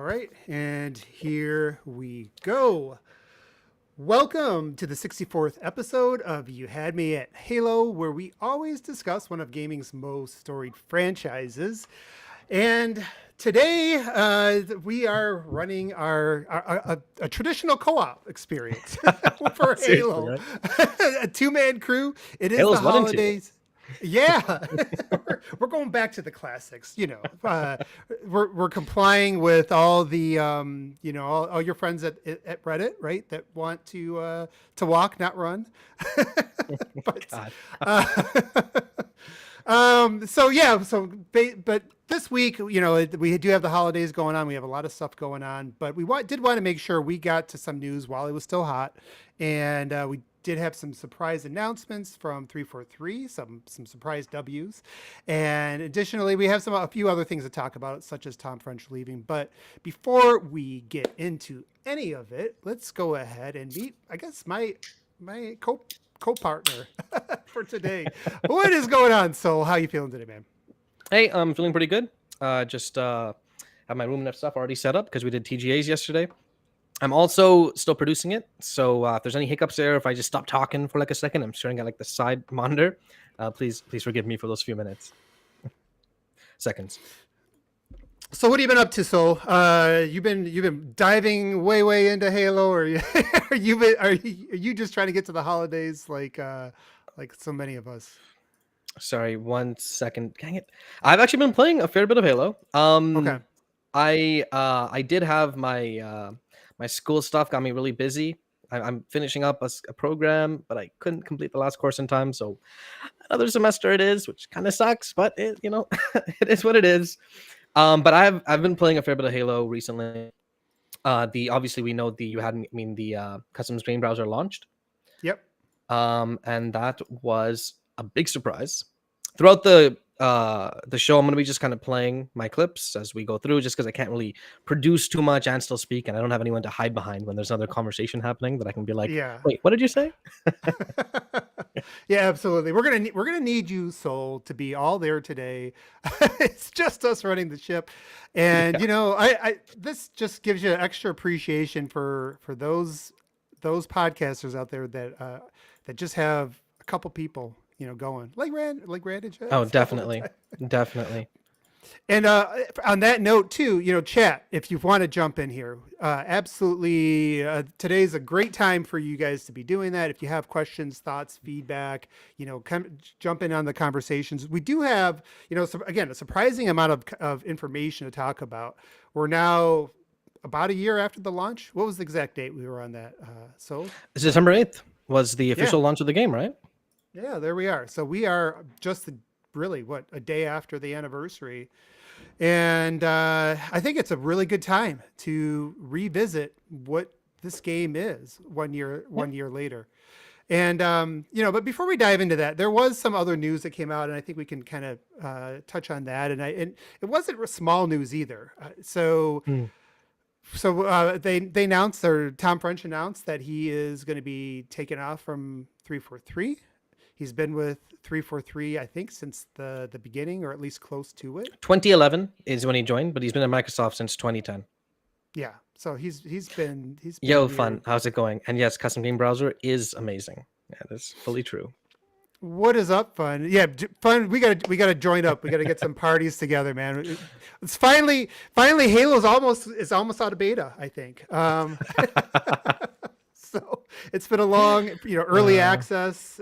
right, and here we go. Welcome to the 64th episode of You Had Me at Halo, where we always discuss one of gaming's most storied franchises. And today we are running a traditional co-op experience for Halo. Right? A two-man crew. It is Halo's the 1 and 2. holidays. Yeah, we're going back to the classics. We're complying with all the all your friends at Reddit, right? That want to walk, not run. But but this week, we do have the holidays going on. We have a lot of stuff going on, but we did want to make sure we got to some news while it was still hot, and we did have some surprise announcements from 343, some surprise W's, and additionally, we have a few other things to talk about, such as Tom French leaving. But before we get into any of it, let's go ahead and meet, I guess, my co-partner for today. What is going on, Soul? How you feeling today, man? Hey, I'm feeling pretty good. Just have my room and stuff already set up because we did TGAs yesterday. I'm also still producing it, so if there's any hiccups there, if I just stop talking for like a second, I'm staring at like the side monitor. Please forgive me for those few minutes, seconds. So what have you been up to, Soul? You've been diving way into Halo, or are you just trying to get to the holidays like so many of us? Sorry, 1 second. Dang it! I've actually been playing a fair bit of Halo. Okay. I did have my my school stuff got me really busy. I'm finishing up a program, but I couldn't complete the last course in time. So another semester it is, which kind of sucks, but it it is what it is. But I've been playing a fair bit of Halo recently. Obviously we know the custom screen browser launched. Yep. And that was a big surprise. Throughout the show, I'm going to be just kind of playing my clips as we go through, just because I can't really produce too much and still speak, and I don't have anyone to hide behind when there's another conversation happening that I can be like, yeah. Wait, what did you say? Yeah, absolutely. We're gonna need you, Soul, to be all there today. It's just us running the ship, and I this just gives you extra appreciation for those podcasters out there that just have a couple people going like Rand and Chad. Oh, definitely. And on that note too, chat, if you want to jump in here, absolutely. Today's a great time for you guys to be doing that. If you have questions, thoughts, feedback, come jump in on the conversations. We do have, again, a surprising amount of information to talk about. We're now about a year after the launch. What was the exact date we were on that? It's December 8th was the official launch of the game, right? Yeah, there we are. So we are just really a day after the anniversary, and I think it's a really good time to revisit what this game is 1 year later. And but before we dive into that, there was some other news that came out, and I think we can kind of touch on that. And it wasn't small news either. So they announced, or Tom French announced, that he is going to be taken off from 343. He's been with 343, I think, since the beginning, or at least close to it. 2011 is when he joined, but he's been at Microsoft since 2010. Yeah, so he's been fun. How's it going? And yes, custom game browser is amazing. Yeah, that's fully true. What is up, fun? Yeah, fun. We gotta join up. We gotta get some parties together, man. It's finally Halo's almost out of beta, I think. So it's been a long, early access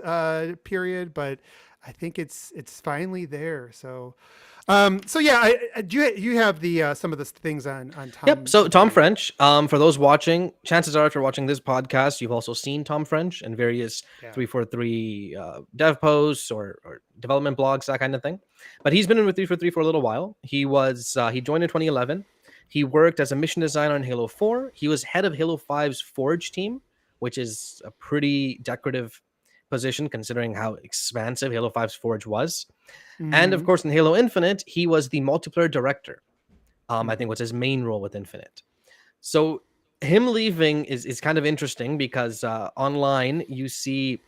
period, but I think it's finally there. So, you have the some of the things on Tom. Yep. So Tom French. For those watching, chances are if you're watching this podcast, you've also seen Tom French in various 343 dev posts or development blogs, that kind of thing. But he's been in with 343 for a little while. He joined in 2011. He worked as a mission designer on Halo 4. He was head of Halo 5's Forge team, which is a pretty decorative position considering how expansive Halo 5's Forge was. Mm-hmm. And of course, in Halo Infinite, he was the multiplayer director. I think was his main role with Infinite. So him leaving is kind of interesting because online you see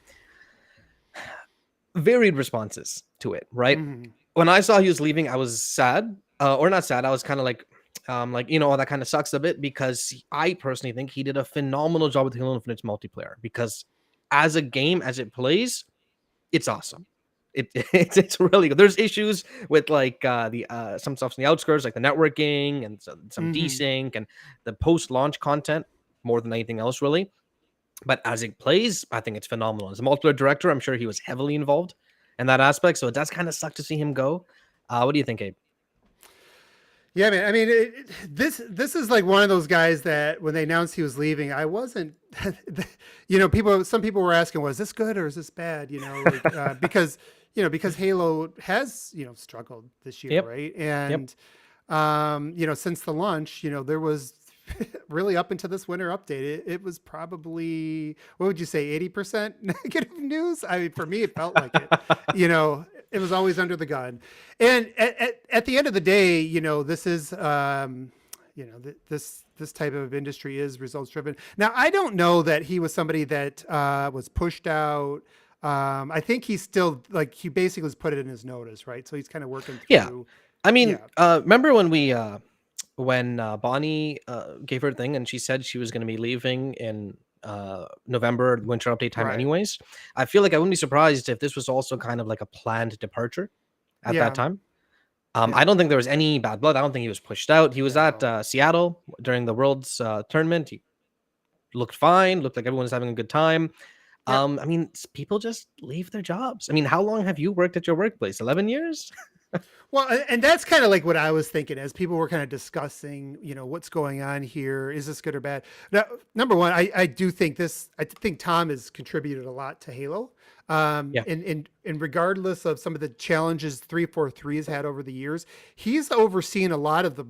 varied responses to it, right? Mm-hmm. When I saw he was leaving, I was sad, or not sad. I was kind of like, Like, that kind of sucks a bit because I personally think he did a phenomenal job with Halo Infinite's multiplayer, because as a game, as it plays, it's awesome. It's really good. There's issues with like the some stuff in the outskirts, like the networking and some desync and the post-launch content more than anything else, really. But as it plays, I think it's phenomenal. As a multiplayer director, I'm sure he was heavily involved in that aspect, so it does kind of suck to see him go. What do you think, Abe? Yeah, man. I mean, this is like one of those guys that when they announced he was leaving, I wasn't. Some people were asking, was this good or is this bad? Because Halo has struggled this year, Yep. right? Yep. And since the launch, there was really up into this winter update, it was probably, what would you say, 80% negative news? I mean, for me, it felt like it. It was always under the gun. And at the end of the day, this is, this type of industry is results driven. Now, I don't know that he was somebody that was pushed out. I think he's still, like, he basically was put it in his notice, right? So he's kind of working through. Yeah. I mean, remember when Bonnie gave her thing and she said she was going to be leaving in November, winter update time, Right. anyways? I feel like I wouldn't be surprised if this was also kind of like a planned departure at that time. I don't think there was any bad blood. I don't think he was pushed out. He was at Seattle during the World's tournament. He looked fine, looked like everyone was having a good time. I mean, people just leave their jobs. I mean, how long have you worked at your workplace? 11 years? Well, and that's kind of like what I was thinking as people were kind of discussing, what's going on here. Is this good or bad? Now, number one, I do think I think Tom has contributed a lot to Halo. And regardless of some of the challenges 343 has had over the years, he's overseen a lot of the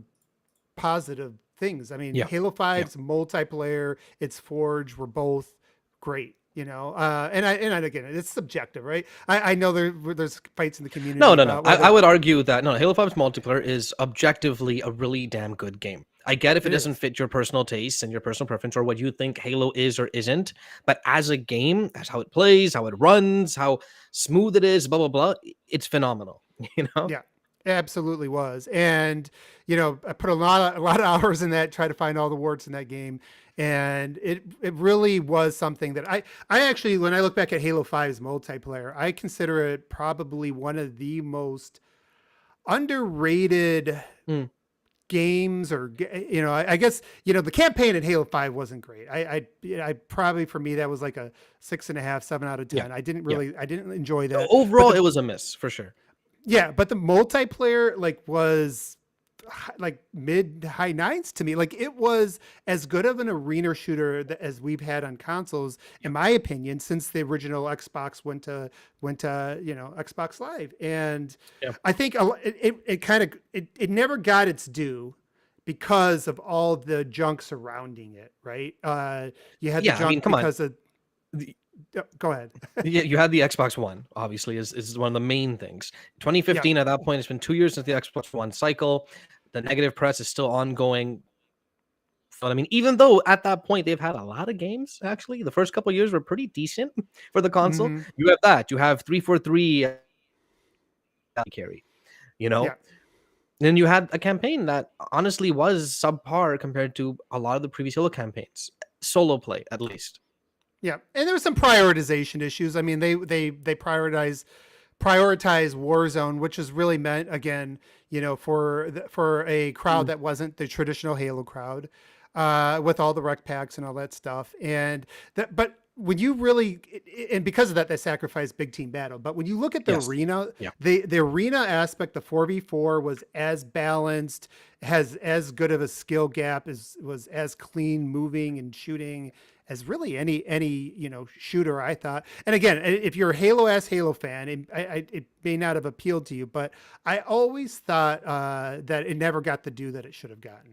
positive things. I mean, Halo 5's multiplayer, its Forge were both great. And again, it's subjective, right? I know there's fights in the community. No. I would argue that Halo 5's multiplayer is objectively a really damn good game. I get if it doesn't fit your personal taste and your personal preference or what you think Halo is or isn't, but as a game, that's how it plays, how it runs, how smooth it is, blah blah blah. It's phenomenal. Yeah. It absolutely was. And I put a lot of hours in that, try to find all the warts in that game. And it really was something that I actually, when I look back at Halo 5's multiplayer, I consider it probably one of the most underrated games, or I guess the campaign in Halo 5 wasn't great. I probably, for me, that was like a 6.5, 7 out of 10. I didn't enjoy that. Overall, it was a miss for sure. Yeah, but the multiplayer was like mid high nines to me. Like, it was as good of an arena shooter as we've had on consoles, in my opinion, since the original Xbox went to Xbox Live. And I think it never got its due because of all the junk surrounding it, right? You had the junk because of go ahead. You had the Xbox One, obviously, is one of the main things. 2015, at that point, it's been 2 years since the Xbox One cycle. The negative press is still ongoing. But I mean, even though at that point they've had a lot of games, actually, the first couple of years were pretty decent for the console. You have that. You have 343 carry, Then you had a campaign that honestly was subpar compared to a lot of the previous Halo campaigns. Solo play, at least. Yeah, and there were some prioritization issues. I mean, they prioritize Warzone, which is really meant, again, for a crowd that wasn't the traditional Halo crowd, with all the rec packs and all that stuff. And but when you really, and because of that, they sacrificed big team battle. But when you look at the arena, the arena aspect, the 4v4 was as balanced, has as good of a skill gap, was as clean moving and shooting as really any shooter, I thought. And again, if you're a Halo fan, it may not have appealed to you, but I always thought that it never got the due that it should have gotten,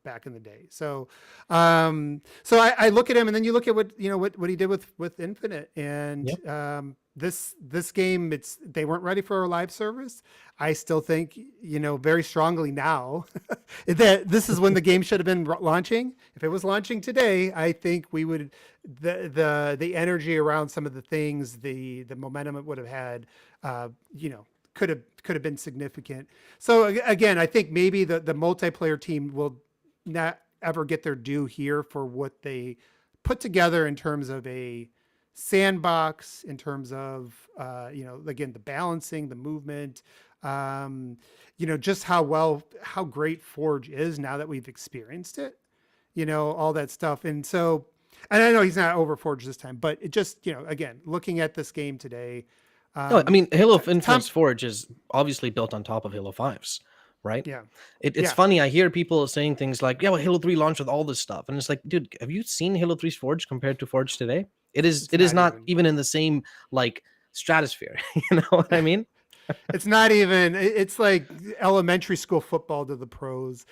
back in the day. So I look at him, and then you look at what he did with Infinite, and this game, they weren't ready for a live service. I still think, very strongly now that this is when the game should have been launching. If it was launching today, I think we would, the energy around some of the things, the momentum it would have had, could have been significant. So again, I think maybe the multiplayer team will not ever get their due here for what they put together in terms of a sandbox, in terms of again, the balancing, the movement, just how great Forge is now that we've experienced it, all that stuff. And so, and I know he's not over Forge this time, but it just, again, looking at this game today, No, I mean, Halo Tom, Infinite's Forge is obviously built on top of Halo 5's, right? yeah, It's yeah, funny. I hear people saying things like, "Yeah, well, Halo 3 launched with all this stuff," and it's like, dude, have you seen Halo 3's Forge compared to Forge today? it's It is not not even. even in the same like stratosphere. You know what I mean? It's not even. It's like elementary school football to the pros.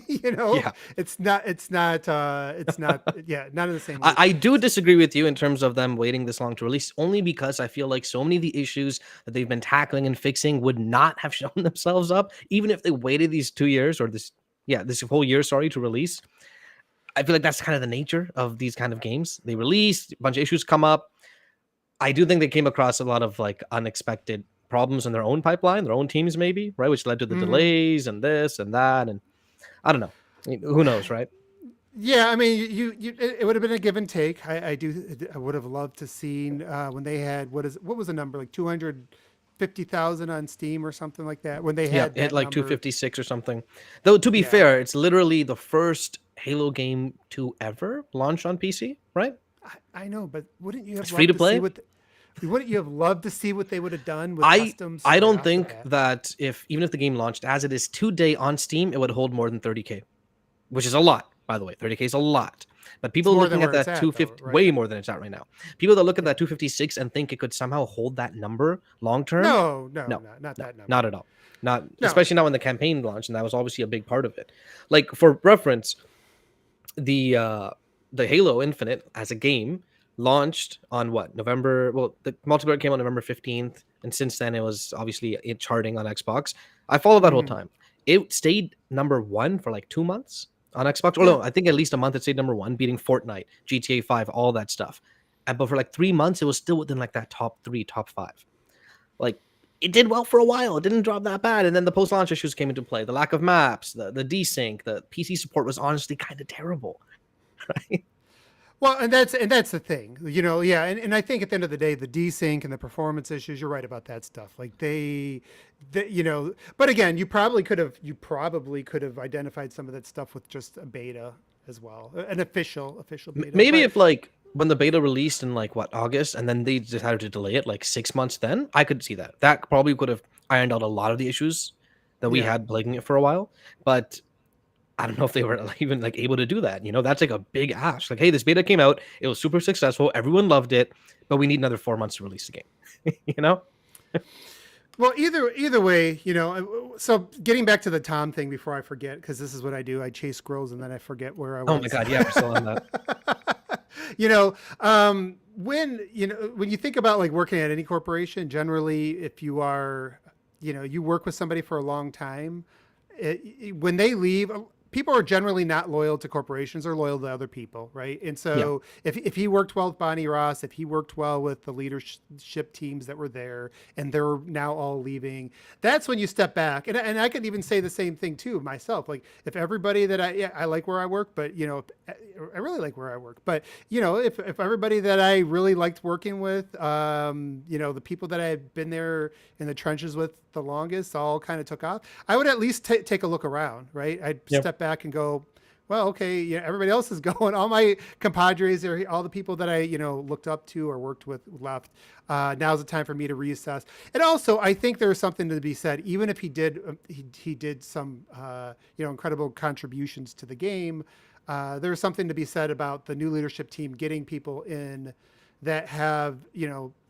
Yeah. It's not. It's not. It's not. Yeah, not in the same league. I do disagree with you in terms of them waiting this long to release, only because I feel like so many of the issues that they've been tackling and fixing would not have shown themselves up, even if they waited these 2 years or this whole year, sorry, to release. I feel like that's kind of the nature of these kind of games. They release, a bunch of issues come up. I do think they came across a lot of like unexpected problems in their own pipeline, their own teams, maybe, right? Which led to the Hmm. delays and this and that. And I don't know. I mean, who knows, right? Yeah, I mean, it would have been a give and take. I would have loved to seen when they had what was the number, like 250,000 on Steam or something like that, when they Yeah, had it hit that like number. 256 or something. Though to be Yeah, fair, it's literally the first Halo game to ever launch on PC, right? I know, but wouldn't you have It's free loved to to see play. wouldn't you have loved to see what they would have done with I customs I right don't off the think bat? that if even if the game launched as it is today on Steam, it would hold more than 30K, which is a lot, by the way. 30K is a lot. But It's people more than looking at where it's that at, though, 250, right? way more than it's at right now. People that look at Yeah. that 256 and think it could somehow hold that number long term, No, no, no, not no, that not number. at all. Not No. especially not when the campaign launched, and that was obviously a big part of it. Like for reference, the uh the Halo Infinite as a game launched on what November? Well, the multiplayer came on November 15th, and since then it was obviously charting on Xbox. I followed that whole Hmm. time. It stayed number one for like 2 months on Xbox. Oh Yeah. no, I think at least a month it stayed number one, beating Fortnite, GTA 5, all that stuff. And but for like 3 months, it was still within like that top three, top five. Like it did well for a while. It didn't drop that bad. And then the post-launch issues came into play. The lack of maps, the desync, the PC support was honestly kind of terrible. Right? Well, and that's the thing, yeah, and I think at the end of the day, the desync and the performance issues, you're right about that stuff. Like but again, you probably could have identified some of that stuff with just a beta as well, an official beta. Maybe But if like when the beta released in like what August, and then they decided to delay it like 6 months, then I could see that. That probably could have ironed out a lot of the issues that we yeah, had plaguing it for a while. But I don't know if they were even like able to do that. That's like a big ask. Like, hey, this beta came out, it was super successful, everyone loved it, but we need another 4 months to release the game. you know? well, either way, so getting back to the Tom thing before I forget, because this is what I do: I chase squirrels and then I forget where I Oh my was. god, yeah, we're still on that. When you think about like working at any corporation, generally, if you are, you work with somebody for a long time, when they leave, people are generally not loyal to corporations, or loyal to other people, right? And Yeah. so if he worked well with Bonnie Ross, if he worked well with the leadership teams that were there, and they're now all leaving, that's when you step back. And I could even say the same thing too myself. Like if everybody that I like where I work, but I really like where I work, but if everybody that I really liked working with, the people that I had been there in the trenches with the longest, all kind of took off, I would at least take a look around, right? I'd Yep. step back and go, well, okay, everybody else is going. All my compadres, or all the people that I, looked up to or worked with, left. Now's the time for me to reassess. And also, I think there's something to be said. Even if he did some, incredible contributions to the game, there's something to be said about the new leadership team getting people in that have,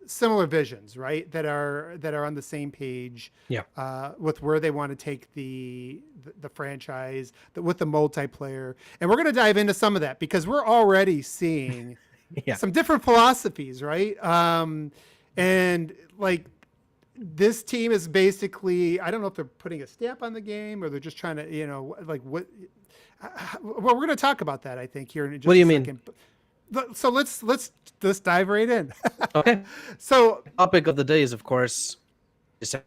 similar visions, right? That are on the same page, Yeah. with where they want to take the franchise, with the multiplayer. And we're going to dive into some of that, because we're already seeing Yeah. some different philosophies, right? And like this team is basically, I don't know if they're putting a stamp on the game, or they're just trying to, like what. Well, we're going to talk about that, I think, here in What just do a you mean? second. So let's dive right in. Okay. So Topic of the day is of course December.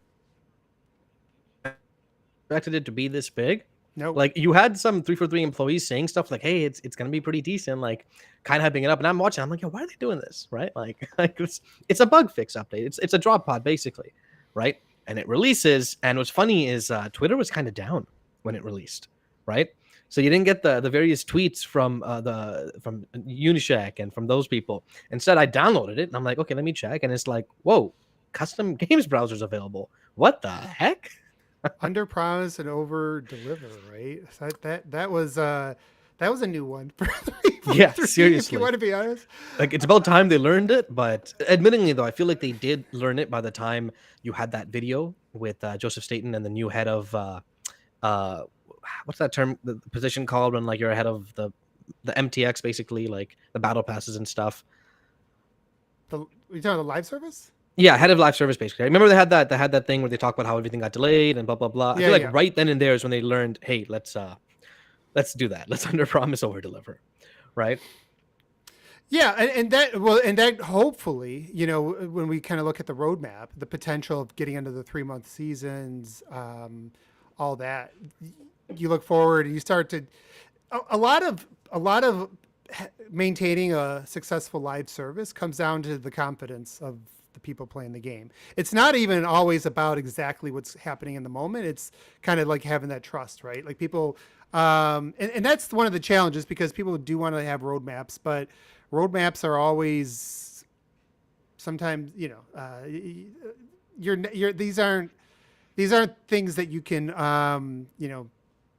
expected it to be this big. Nope. Like you had some 343 employees saying stuff like, "Hey, it's gonna be pretty decent," like kind of hyping it up. And I'm watching. I'm like, "Yo, why are they doing this?" Right? Like it's a bug fix update. It's a drop pod basically, right? And it releases. And what's funny is Twitter was kind of down when it released, right? So you didn't get the various tweets from Unishack and from those people. Instead, I downloaded it and I'm like, okay, let me check. And it's like, whoa, custom games browsers available. What the heck? Under promise and over deliver, right? So that was a new one for 343, Yeah, if seriously. you want to be honest. Like it's about time they learned it, but admittingly though, I feel like they did learn it by the time you had that video with Joseph Staten and the new head of what's that term, the position called when like you're ahead of the MTX, basically like the battle passes and stuff. You talking about the live service? Yeah, head of live service basically. I remember they had that thing where they talk about how everything got delayed and blah blah blah. I feel like right then and there is when they learned, hey, let's do that. Let's under promise, over deliver, right? Yeah, and that hopefully, when we kind of look at the roadmap, the potential of getting into the 3-month seasons, all that, you look forward and you start to a lot of maintaining a successful live service comes down to the confidence of the people playing the game. It's not even always about exactly what's happening in the moment. It's kind of like having that trust, right? Like people, and that's one of the challenges because people do want to have roadmaps, but roadmaps are always sometimes, these aren't things that you can,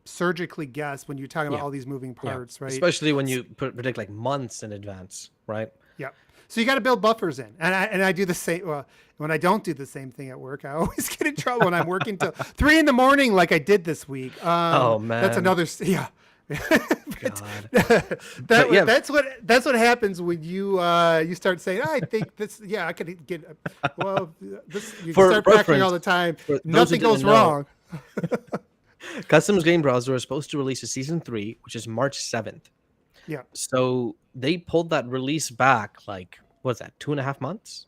surgically guess when you're talking about all these moving parts, right? Especially when you predict like months in advance, right? Yeah. So you got to build buffers in, and I do the same. Well, when I don't do the same thing at work, I always get in trouble when I'm working till 3 a.m, like I did this week. Oh man, that's another. Yeah. That's what happens when you start saying, I think this. Yeah, I could get. Well, this you start practicing all the time. Nothing goes wrong. Customs Game Browser is supposed to release a season 3, which is March 7th. Yeah. So they pulled that release back like, what's that, 2.5 months?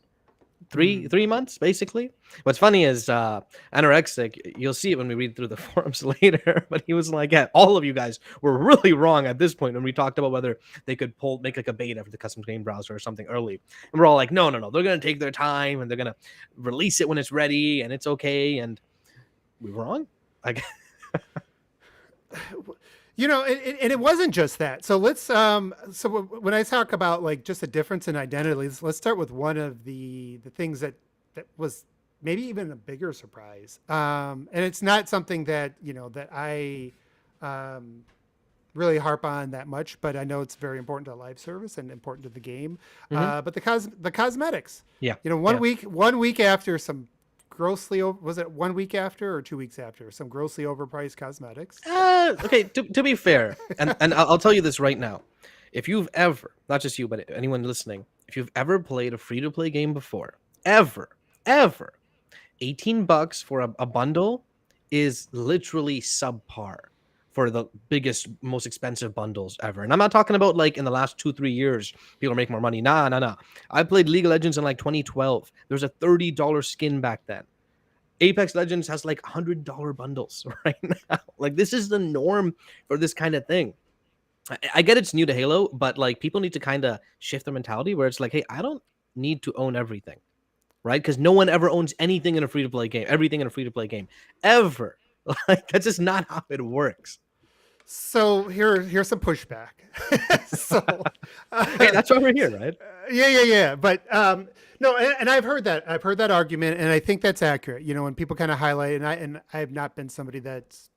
Three months, basically. What's funny is Anorexic, you'll see it when we read through the forums later, but he was like, yeah, all of you guys were really wrong at this point when we talked about whether they could make like a beta for the Customs Game Browser or something early. And we're all like, no, they're going to take their time and they're going to release it when it's ready and it's okay. And we were wrong. Like, and it wasn't just that. So let's so when I talk about like just a difference in identities, let's start with one of the things that was maybe even a bigger surprise. And it's not something that that I really harp on that much, but I know it's very important to live service and important to the game. But the cosmetics. Yeah. One week after some grossly was it 1 week after or 2 weeks after some grossly overpriced cosmetics? Okay, to be fair, and I'll tell you this right now. If you've ever, not just you, but anyone listening, if you've ever played a free-to-play game before, ever, $18 for a bundle is literally subpar for the biggest, most expensive bundles ever. And I'm not talking about like in the last 2-3 years, people make more money. Nah. I played League of Legends in like 2012. There's a $30 skin back then. Apex Legends has like $100 bundles right now. Like this is the norm for this kind of thing. I get it's new to Halo, but like people need to kind of shift their mentality where it's like, hey, I don't need to own everything, right? Because no one ever owns anything in a free-to-play game, everything in a free-to-play game, ever. Like that's just not how it works. So here's some pushback. Hey, that's why we're here, right? Yeah. But no, and I've heard that argument, and I think that's accurate. When people kind of highlight, and I have not been somebody that's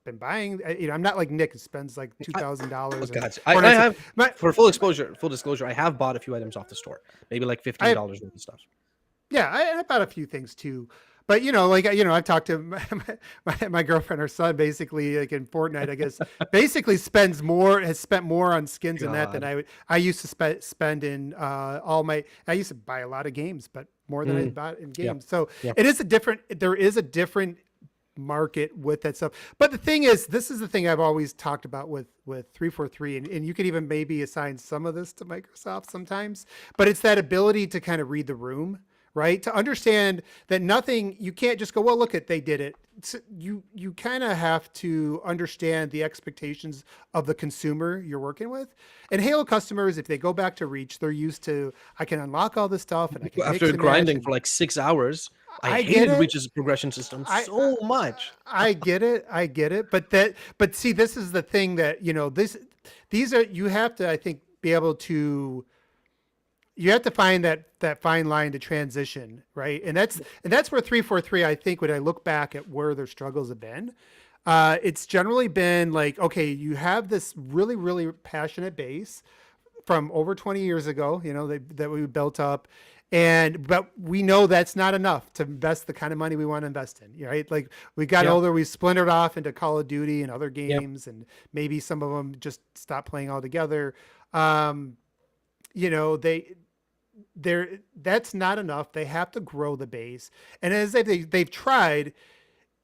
been buying. I'm not like Nick who spends like $2,000. Gotcha. I have for full disclosure, I have bought a few items off the store, maybe like $15 worth of stuff. Yeah, I bought a few things too. But I've talked to my girlfriend, her son, basically like in Fortnite, I guess, basically has spent more on skins in that than I used to spend in I used to buy a lot of games, but more than I bought in games. So there is a different market with that stuff. But the thing is, this is the thing I've always talked about with 343, and you could even maybe assign some of this to Microsoft sometimes, but it's that ability to kind of read the room. right? To understand that nothing, you can't just go, well, look at, they did it. You kind of have to understand the expectations of the consumer you're working with. And Halo customers, if they go back to Reach, they're used to, I can unlock all this stuff and I can mix After and match. grinding And for like 6 hours, I I get hated it. Reach's progression system I, so much. I get it. I get it. But see, this is the thing that, these are, you have to, I think, be able to, you have to find that fine line to transition, right? And that's where 343, I think, when I look back at where their struggles have been, it's generally been like, okay, you have this really, really passionate base from over 20 years ago, that we built up. But we know that's not enough to invest the kind of money we want to invest in, right? Like we got Yeah. older, we splintered off into Call of Duty and other Yep. games, and maybe some of them just stopped playing altogether. Um, that's not enough. They have to grow the base. And as they've tried,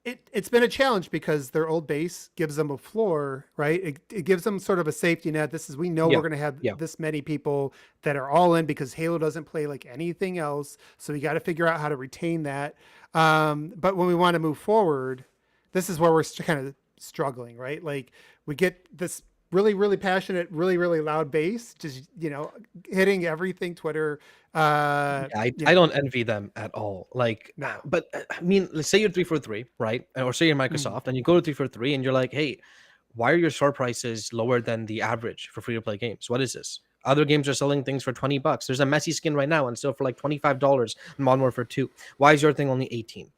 it's been a challenge because their old base gives them a floor, right? It gives them sort of a safety net. We know Yeah. we're going to have Yeah. this many people that are all in because Halo doesn't play like anything else. So we got to figure out how to retain that. But when we want to move forward, this is where we're kind of struggling, right? Like we get this really, really passionate, really, really loud bass, just, hitting everything Twitter. Yeah, I don't envy them at all. Like, No. but I mean, let's say you're 343, right? Or say you're Mm. Microsoft and you go to 343 and you're like, hey, why are your store prices lower than the average for free to play games? What is this? Other games are selling things for $20. There's a messy skin right now and still for like $25 in Modern Warfare 2. Why is your thing only 18?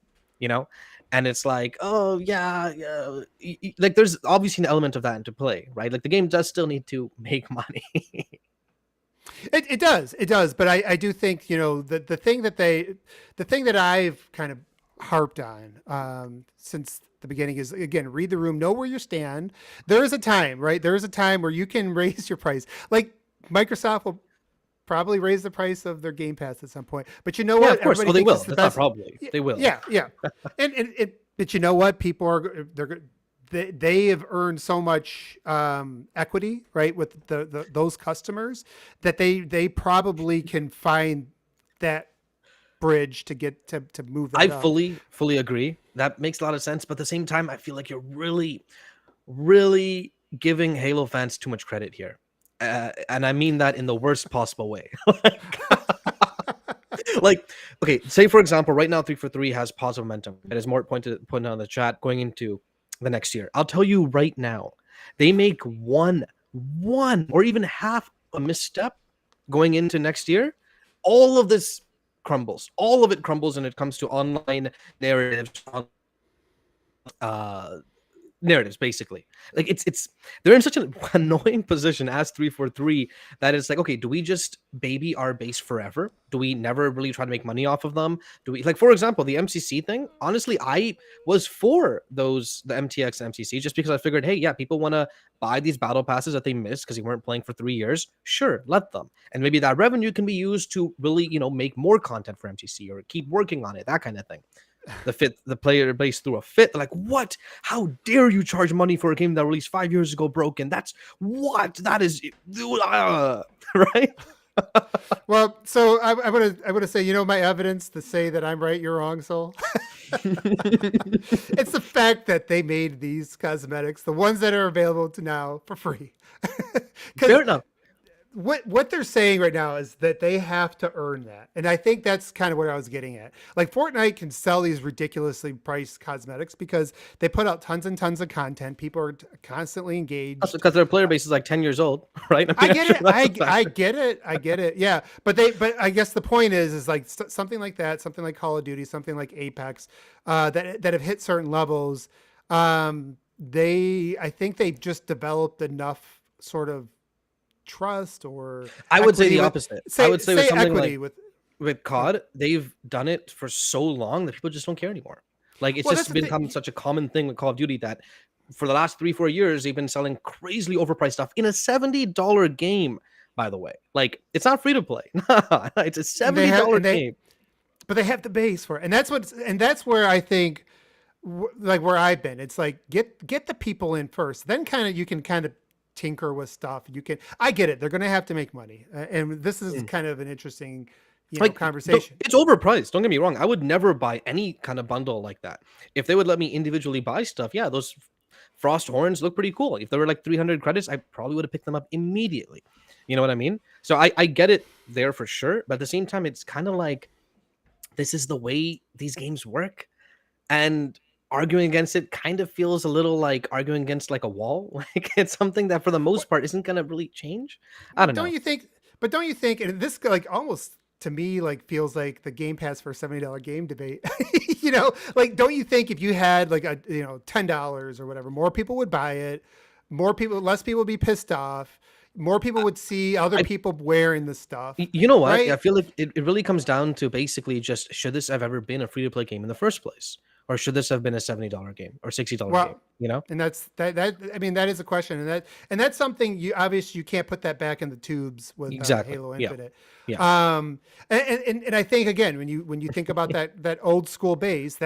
And it's like, oh yeah, like there's obviously an element of that into play, right? Like the game does still need to make money. It does. But I do think, the thing that I've kind of harped on, since the beginning is, again, read the room, know where you stand. There is a time, right? There is a time where you can raise your price. Like Microsoft will probably raise the price of their Game Pass at some point. But you know Yeah, what? of course. Well, Everybody they thinks will. it's the That's not best. probably. They will. Yeah. But you know what? They have earned so much equity, right, with those customers that they probably can find that bridge to get to move that I up. fully agree. That makes a lot of sense. But at the same time, I feel like you're really, really giving Halo fans too much credit here. And I mean that in the worst possible way. Like, okay, say for example, right now 343 has positive momentum. It is more pointed on the chat going into the next year. I'll tell you right now, they make one or even half a misstep going into next year, all of this crumbles. All of it crumbles when it comes to online narratives, narratives basically. Like it's they're in such an annoying position as 343 that it's like, okay, do we just baby our base forever? Do we never really try to make money off of them? Do we, like, for example, the MCC thing? Honestly, I was for the MTX and MCC just because I figured, hey, yeah, people want to buy these battle passes that they missed because they weren't playing for 3 years. Sure, let them, and maybe that revenue can be used to really make more content for MCC or keep working on it, that kind of thing. The player base threw a fit. They're like, what? How dare you charge money for a game that released 5 years ago broken? That is right. Well, so I'm gonna say, my evidence to say that I'm right, you're wrong, Soul. It's the fact that they made these cosmetics, the ones that are available to now, for free. Fair enough. What they're saying right now is that they have to earn that. And I think that's kind of what I was getting at. Like Fortnite can sell these ridiculously priced cosmetics because they put out tons and tons of content. People are constantly engaged. Also, because their player base is like 10 years old, right? I get it. I get it. Yeah. But I guess the point is like something like that, something like Call of Duty, something like Apex, that have hit certain levels. I think they've just developed enough sort of trust, or I would say the opposite. I would say with something equity like with COD, they've done it for so long that people just don't care anymore. Like it's just become such a common thing with Call of Duty that for the last 3-4 years they've been selling crazily overpriced stuff in a $70 game. By the way, like it's not free to play. It's a $70 game. But they have the base for it, and that's where I think, like where I've been. It's like get the people in first, then you can kind of tinker with stuff. I get it. They're going to have to make money. And this is kind of an interesting, conversation. It's overpriced. Don't get me wrong. I would never buy any kind of bundle like that. If they would let me individually buy stuff, yeah, those frost horns look pretty cool. If they were like 300 credits, I probably would have picked them up immediately. You know what I mean? So I get it there for sure. But at the same time, it's kind of like this is the way these games work. And arguing against it kind of feels a little like arguing against like a wall. Like it's something that for the most part isn't going to really change. I don't know. Don't you think? But don't you think? And this like almost to me like feels like the Game Pass for a $70 game debate. Like don't you think if you had like a $10 or whatever, more people would buy it, less people would be pissed off, more people would see other people wearing the stuff. You know what? Right? I feel like it really comes down to basically just should this have ever been a free to play game in the first place? Or should this have been a $70 game or $60 game? You know? And that's that. I mean, that is a question, and that's something you obviously you can't put that back in the tubes with Halo Infinite. Yeah. And I think again when you think about that old school base,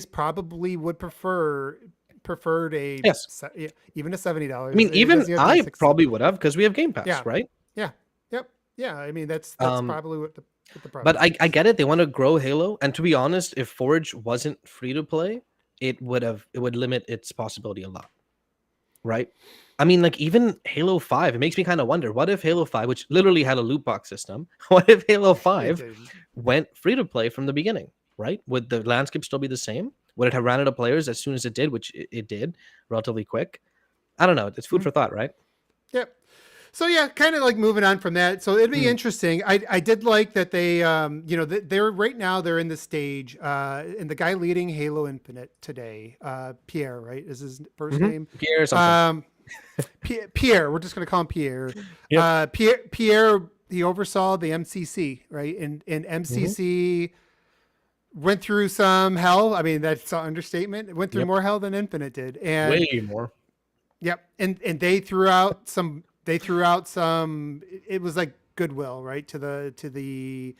probably would preferred even a $70. I mean, even I probably would have because we have Game Pass, right? Yeah. I mean, that's probably what the problem. But I get it. They want to grow Halo, and to be honest, if Forge wasn't free to play, it would limit its possibility a lot, right? I mean, like even Halo 5, it makes me kind of wonder, what if Halo 5, which literally had a loot box system, what if Halo 5 went free to play from the beginning, right? Would the landscape still be the same? Would it have ran out of players as soon as it did, which it did relatively quick? I don't know. It's food for thought, right? Yep. So yeah, kind of like moving on from that. So it'd be interesting. I did like that they, they're right now they're in the stage, and the guy leading Halo Infinite today, Pierre, right? Is his first name? Pierre something. Pierre. We're just gonna call him Pierre. Yep. Pierre. He oversaw the MCC, right? And MCC went through some hell. I mean, that's an understatement. It went through more hell than Infinite did, and way more. Yep. And they threw out some. It was like goodwill, right? To the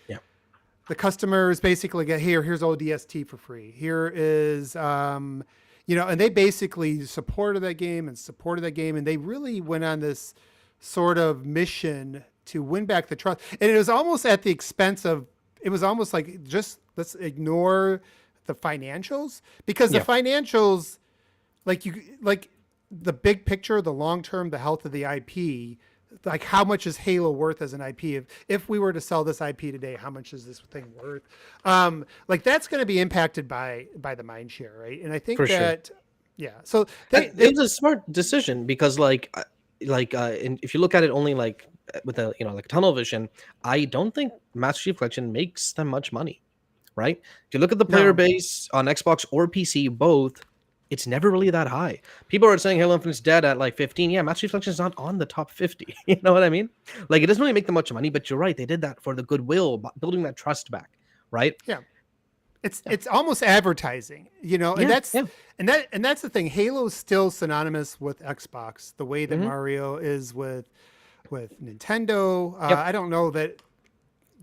customers basically get here's ODST for free. Here is, and they basically supported that game. And they really went on this sort of mission to win back the trust. And it was almost at the expense of, it was almost like just let's ignore the financials because the financials, like the big picture, the long term, the health of the IP, like how much is Halo worth as an IP? If we were to sell this IP today, how much is this thing worth? Like that's going to be impacted by the mind share, right? And I think so it was a smart decision because if you look at it only like with a like tunnel vision, I don't think Master Chief Collection makes them much money, right? If you look at the player base on Xbox or PC, both. It's never really that high. People are saying Halo Infinite's dead at like 15. Yeah, Master Chief Collection is not on the top 50. You know what I mean? Like it doesn't really make them much money, but you're right. They did that for the goodwill, building that trust back, right? Yeah. It's almost advertising, and that's the thing. Halo is still synonymous with Xbox, the way that Mario is with Nintendo. I don't know that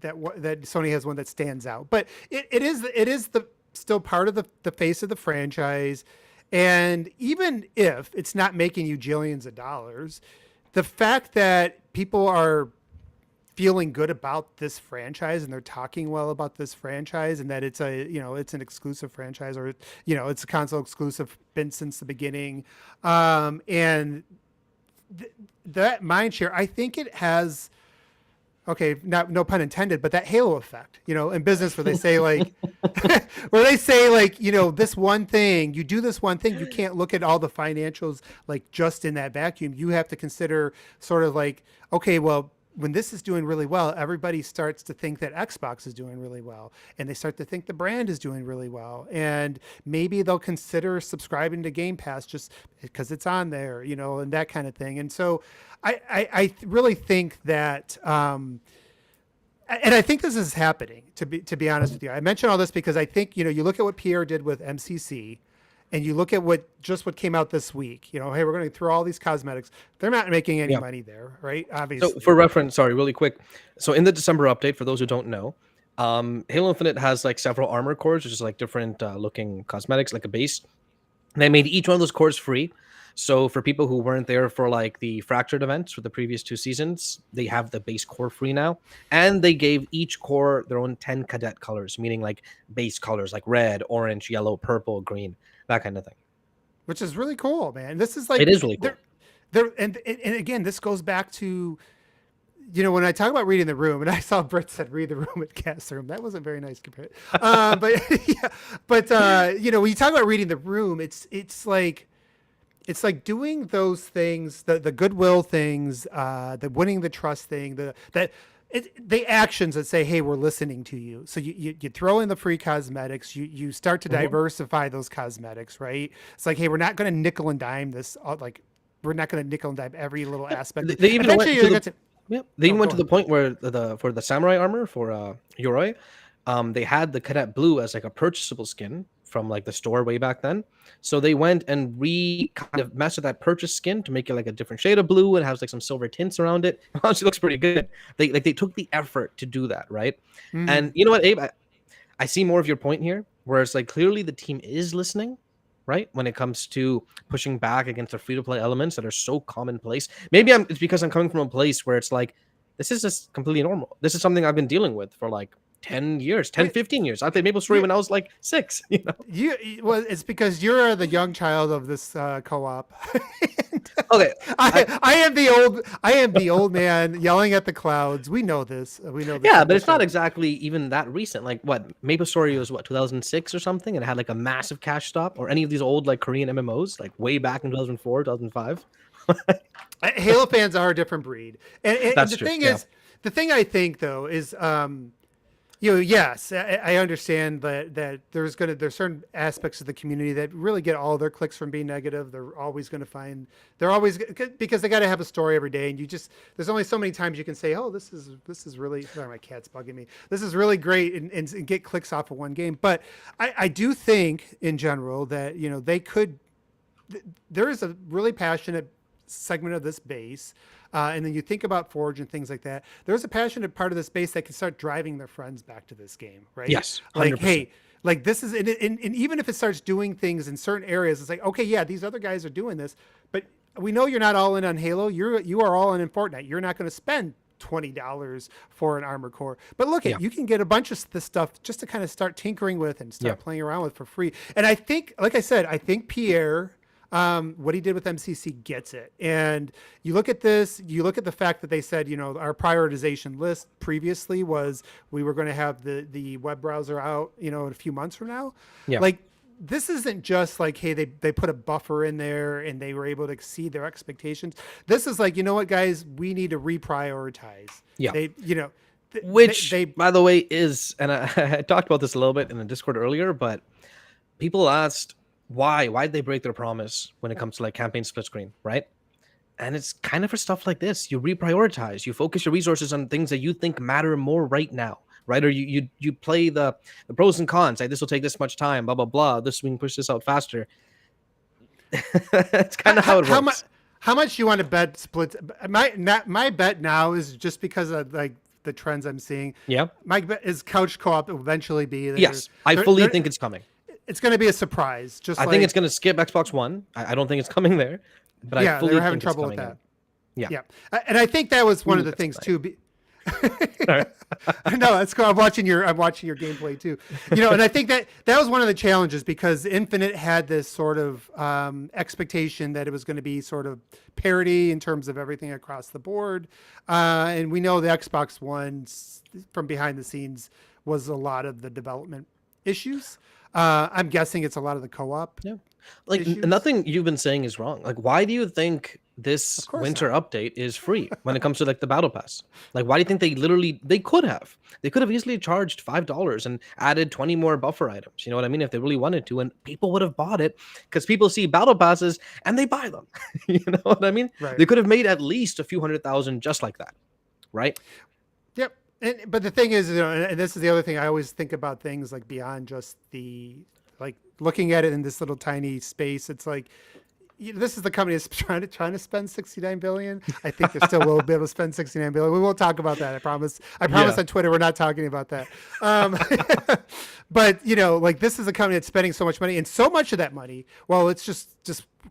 Sony has one that stands out, but it is still part of the face of the franchise. And even if it's not making you jillions of dollars, the fact that people are feeling good about this franchise and they're talking well about this franchise and that it's it's an exclusive franchise or, it's a console exclusive been since the beginning. And that mind share, I think it has, no pun intended, but that halo effect, in business where they say like, this one thing, you do this one thing, you can't look at all the financials, like just in that vacuum. You have to consider sort of like, okay, well, when this is doing really well, everybody starts to think that Xbox is doing really well, and they start to think the brand is doing really well, and maybe they'll consider subscribing to Game Pass just because it's on there, and that kind of thing. And so I really think that, and I think this is happening, to be honest with you. I mention all this because I think, you look at what Pierre did with MCC, and you look at what came out this week, hey, we're going to throw all these cosmetics. They're not making any money there, right? Obviously. So for reference, sorry, really quick. So in the December update, for those who don't know, Halo Infinite has like several armor cores, which is like different looking cosmetics, like a base. And they made each one of those cores free. So for people who weren't there for like the Fractured events for the previous 2 seasons, they have the base core free now, and they gave each core their own 10 cadet colors, meaning like base colors like red, orange, yellow, purple, green, that kind of thing. Which is really cool, man. This is like It is really cool. And again, this goes back to, when I talk about reading the room, and I saw Britt said read the room at cast room. That wasn't very nice compared. But when you talk about reading the room, it's like doing those things, the goodwill things, the winning the trust thing, the actions that say, hey, we're listening to you. So you throw in the free cosmetics, you start to diversify those cosmetics, right? It's like, hey, we're not going to nickel and dime this, like we're not going to nickel and dime every little aspect. They even went to the point where for the samurai armor for Yoroi, they had the cadet blue as like a purchasable skin from like the store way back then. So they went and kind of messed with that purchase skin to make it like a different shade of blue and has like some silver tints around it. Honestly, looks pretty good. They took the effort to do that, right? And you know what, Abe, I see more of your point here, where it's like clearly the team is listening, right? When it comes to pushing back against the free-to-play elements that are so commonplace. Maybe it's because I'm coming from a place where it's like, this is just completely normal. This is something I've been dealing with for like 10 years, 15 years. I played MapleStory when I was like 6, Well, it's because you're the young child of this co-op. Okay. I am the old man yelling at the clouds. We know this. Yeah, but it's not exactly even that recent. Like what, MapleStory was 2006 or something, and it had like a massive cash stop, or any of these old like Korean MMOs, like way back in 2004, 2005. Halo fans are a different breed. And That's the true. thing is, the thing I think though is, yes, I understand that there's certain aspects of the community that really get all their clicks from being negative. They're always because they got to have a story every day, and there's only so many times you can say, oh, this is really, sorry, my cat's bugging me. This is really great, and get clicks off of one game. But I do think in general that there is a really passionate segment of this base. And then you think about Forge and things like that. There's a passionate part of this base that can start driving their friends back to this game, right? Yes, 100%. Like, hey, like this is, and even if it starts doing things in certain areas, it's like, okay, yeah, these other guys are doing this, but we know you're not all in on Halo. You are all in Fortnite. You're not going to spend $20 for an armor core, but look at you can get a bunch of this stuff just to kind of start tinkering with and start playing around with for free. And I think, like I said, Pierre, what he did with MCC gets it. And you look at this, you look at the fact that they said, our prioritization list previously was we were going to have the web browser out, in a few months from now. Yeah. Like, this isn't just like, hey, they put a buffer in there and they were able to exceed their expectations. This is like, you know what, guys, we need to reprioritize. Yeah. Which, by the way, is, and I talked about this a little bit in the Discord earlier, but people asked, why'd they break their promise when it comes to like campaign split screen, right? And it's kind of for stuff like this. You reprioritize, you focus your resources on things that you think matter more right now, right? Or you play the pros and cons, like this will take this much time, blah blah blah, this we can push this out faster. It's kind of how it works. How much you want to bet splits? My bet now is just because of like the trends I'm seeing. Yeah, my bet is couch co-op will eventually be there. Yes, I fully think it's coming. It's going to be a surprise. I think it's going to skip Xbox One. I don't think it's coming there. But I fully they're having trouble with that. Yeah. And I think that was one of the things too. No, that's cool. I'm watching your gameplay too. And I think that was one of the challenges because Infinite had this sort of expectation that it was going to be sort of parity in terms of everything across the board. And we know the Xbox One from behind the scenes was a lot of the development issues. I'm guessing it's a lot of the co-op. Yeah. Like issues. Nothing you've been saying is wrong. Like, why do you think this winter update is free when it comes to like the battle pass? Like, why do you think they could have easily charged $5 and added 20 more buffer items? You know what I mean? If they really wanted to, and people would have bought it because people see battle passes and they buy them. You know what I mean? Right. They could have made at least a few 100,000 just like that. Right. Yep. But the thing is, and this is the other thing, I always think about things like beyond just like looking at it in this little tiny space. It's like, this is the company that's trying to spend $69 billion. I think they're still a little bit able to spend $69 billion. We won't talk about that. I promise. On Twitter, we're not talking about that. But like this is a company that's spending so much money, and so much of that money. Well, let's just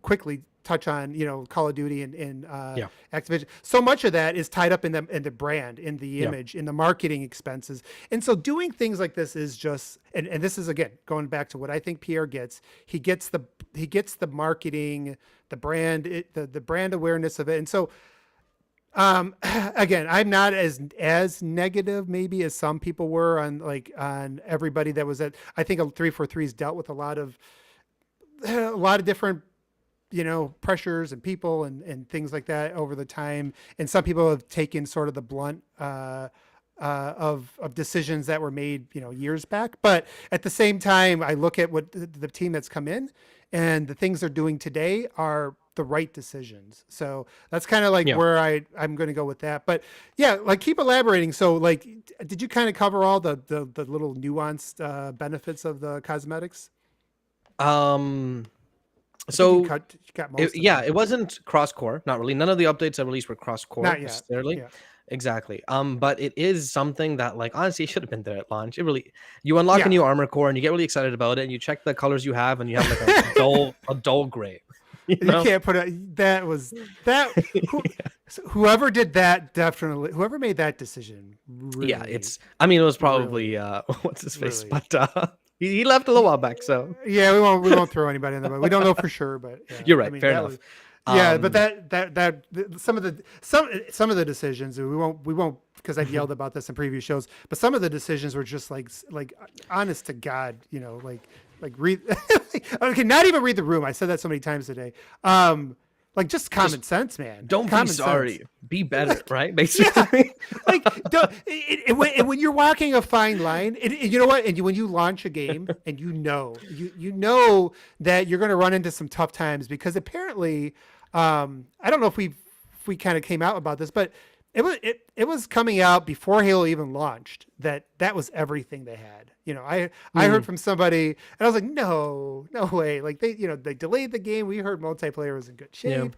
quickly touch on, Call of Duty and Yeah. Activision. So much of that is tied up in the brand, in the image, in the marketing expenses. And so doing things like this is just, and this is, again, going back to what I think Pierre gets. He gets the marketing, the brand, the brand awareness of it. And so, again, I'm not as negative maybe as some people were on everybody that was at. I think 343's dealt with a lot of different, pressures and people and things like that over the time. And some people have taken sort of the blunt of decisions that were made, years back. But at the same time, I look at what the team that's come in, and the things they're doing today are the right decisions. So that's kind of like where I'm going to go with that. But yeah, like, keep elaborating. So, like, did you kind of cover all the little nuanced benefits of the cosmetics? So you got most it wasn't cross-core, not really. None of the updates I released were cross-core necessarily. Yeah. Exactly. But it is something that, like, honestly, it should have been there at launch. It really, you unlock a new armor core and you get really excited about it, and you check the colors you have, and you have like a dull gray. You can't put whoever did that, definitely, whoever made that decision. Really, it was probably what's his face, really. But he left a little while back, so yeah, we won't throw anybody in the mud. We don't know for sure, but you're right. Fair enough. But that some of the decisions, we won't because I've yelled about this in previous shows, but some of the decisions were just like honest to God, like read okay, not even read the room. I said that so many times today. Like, just common sense, man. Don't be sorry. Be better, right? Basically. When you're walking a fine line, you know what? And when you launch a game, and you know that you're going to run into some tough times, because apparently, I don't know if we kind of came out about this, but it was coming out before Halo even launched that was everything they had. I heard from somebody, and I was like, no way. Like, they delayed the game. We heard multiplayer was in good shape,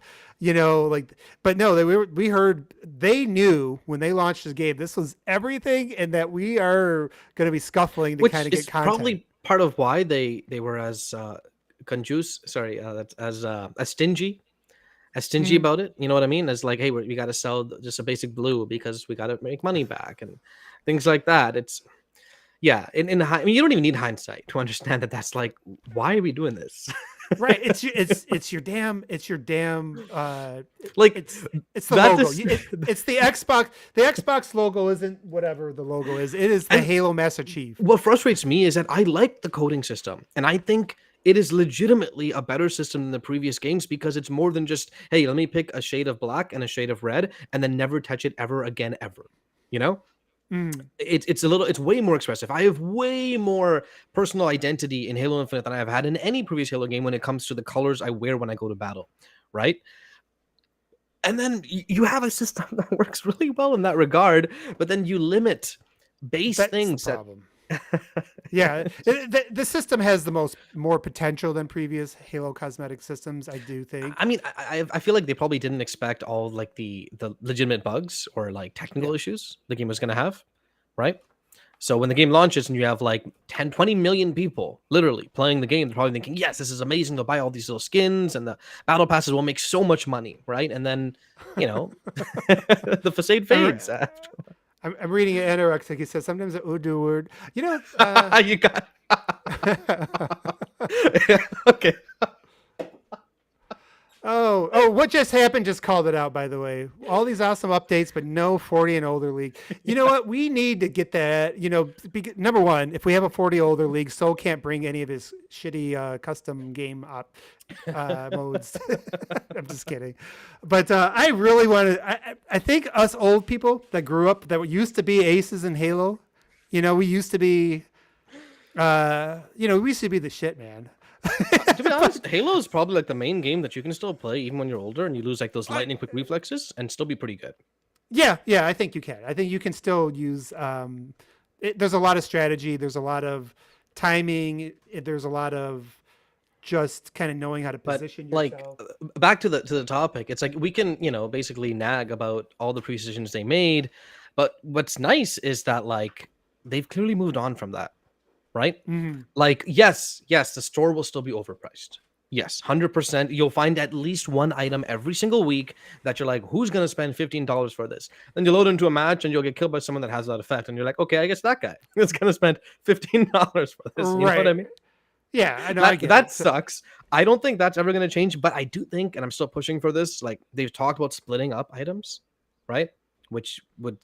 but no, we heard they knew when they launched this game, this was everything, and that we are going to be scuffling to kind of get content. Probably part of why they were as stingy about it. You know what I mean? As like, hey, we got to sell just a basic blue because we got to make money back and things like that. It's you don't even need hindsight to understand that that's like, why are we doing this? Right. It's your damn like, it's the logo. It's the Xbox. The Xbox logo isn't whatever the logo is. It is the Halo Master Chief. What frustrates me is that I like the coding system, and I think it is legitimately a better system than the previous games, because it's more than just, hey, let me pick a shade of black and a shade of red and then never touch it ever again, ever. It's way more expressive. I have way more personal identity in Halo Infinite than I have had in any previous Halo game when it comes to the colors I wear when I go to battle, right? And then you have a system that works really well in that regard, but then you limit things. The problem. Yeah, the system has more potential than previous Halo cosmetic systems, I do think. I mean, I feel like they probably didn't expect all like the legitimate bugs or like technical issues the game was going to have, right? So when the game launches and you have like 20 million people literally playing the game, they're probably thinking, yes, this is amazing. They'll buy all these little skins and the battle passes will make so much money, right? And then, the facade fades after. I'm reading an anorexic. He says sometimes an Urdu word. You got okay. Oh, what just happened? Just called it out, by the way. All these awesome updates, but no 40 and older league. You know what? We need to get that. Number one, if we have a 40 older league, Soul can't bring any of his shitty custom game up modes. I'm just kidding. But I really want to. I think us old people that grew up, that used to be aces in Halo, we used to be, we used to be the shit, man. To be honest, Halo is probably like the main game that you can still play even when you're older and you lose like those lightning quick reflexes and still be pretty good. Yeah, I think you can. I think you can still use. There's a lot of strategy. There's a lot of timing. There's a lot of just kind of knowing how to position yourself. Like, back to the topic, it's like we can basically nag about all the precisions they made, but what's nice is that like they've clearly moved on from that. Right? Mm-hmm. Like, yes, the store will still be overpriced. Yes, 100%. You'll find at least one item every single week that you're like, who's going to spend $15 for this? Then you load into a match and you'll get killed by someone that has that effect. And you're like, okay, I guess that guy is going to spend $15 for this. You know what I Right. mean? Yeah, I know. I That get that it. So, sucks. I don't think that's ever going to change, but I do think, and I'm still pushing for this, like they've talked about splitting up items, right? Which would,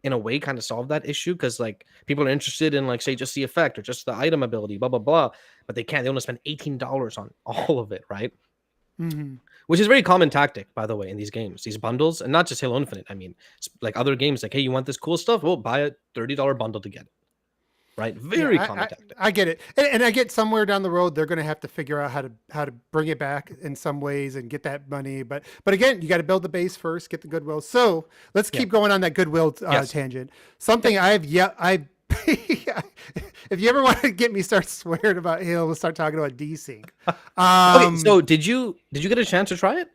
in a way, kind of solve that issue because like people are interested in like say just the effect or just the item ability, blah blah blah, but they can't. They want to spend $18 on all of it, right? mhm. Which is a very common tactic, by the way, in these games, these bundles, and not just Halo Infinite. I mean, like other games, like hey, you want this cool stuff? Well, buy a $30 bundle to get it, right? Yeah, Very common tactic. I get it, and I get somewhere down the road they're going to have to figure out how to bring it back in some ways and get that money. But again, you got to build the base first, get the goodwill. So let's Yeah. keep going on that goodwill Yes. tangent. Something I if you ever want to get me start swearing about Halo, we'll start talking about Desync. Okay, so did you get a chance to try it?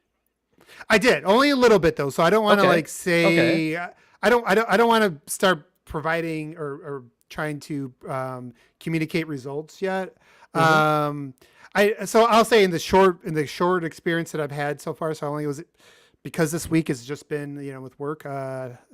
I did only a little bit though, so I don't want to Okay. like say I don't want to start providing or trying to communicate results yet. Mhm. So I'll say in the short experience that I've had so far, so I only was because this week has just been with work,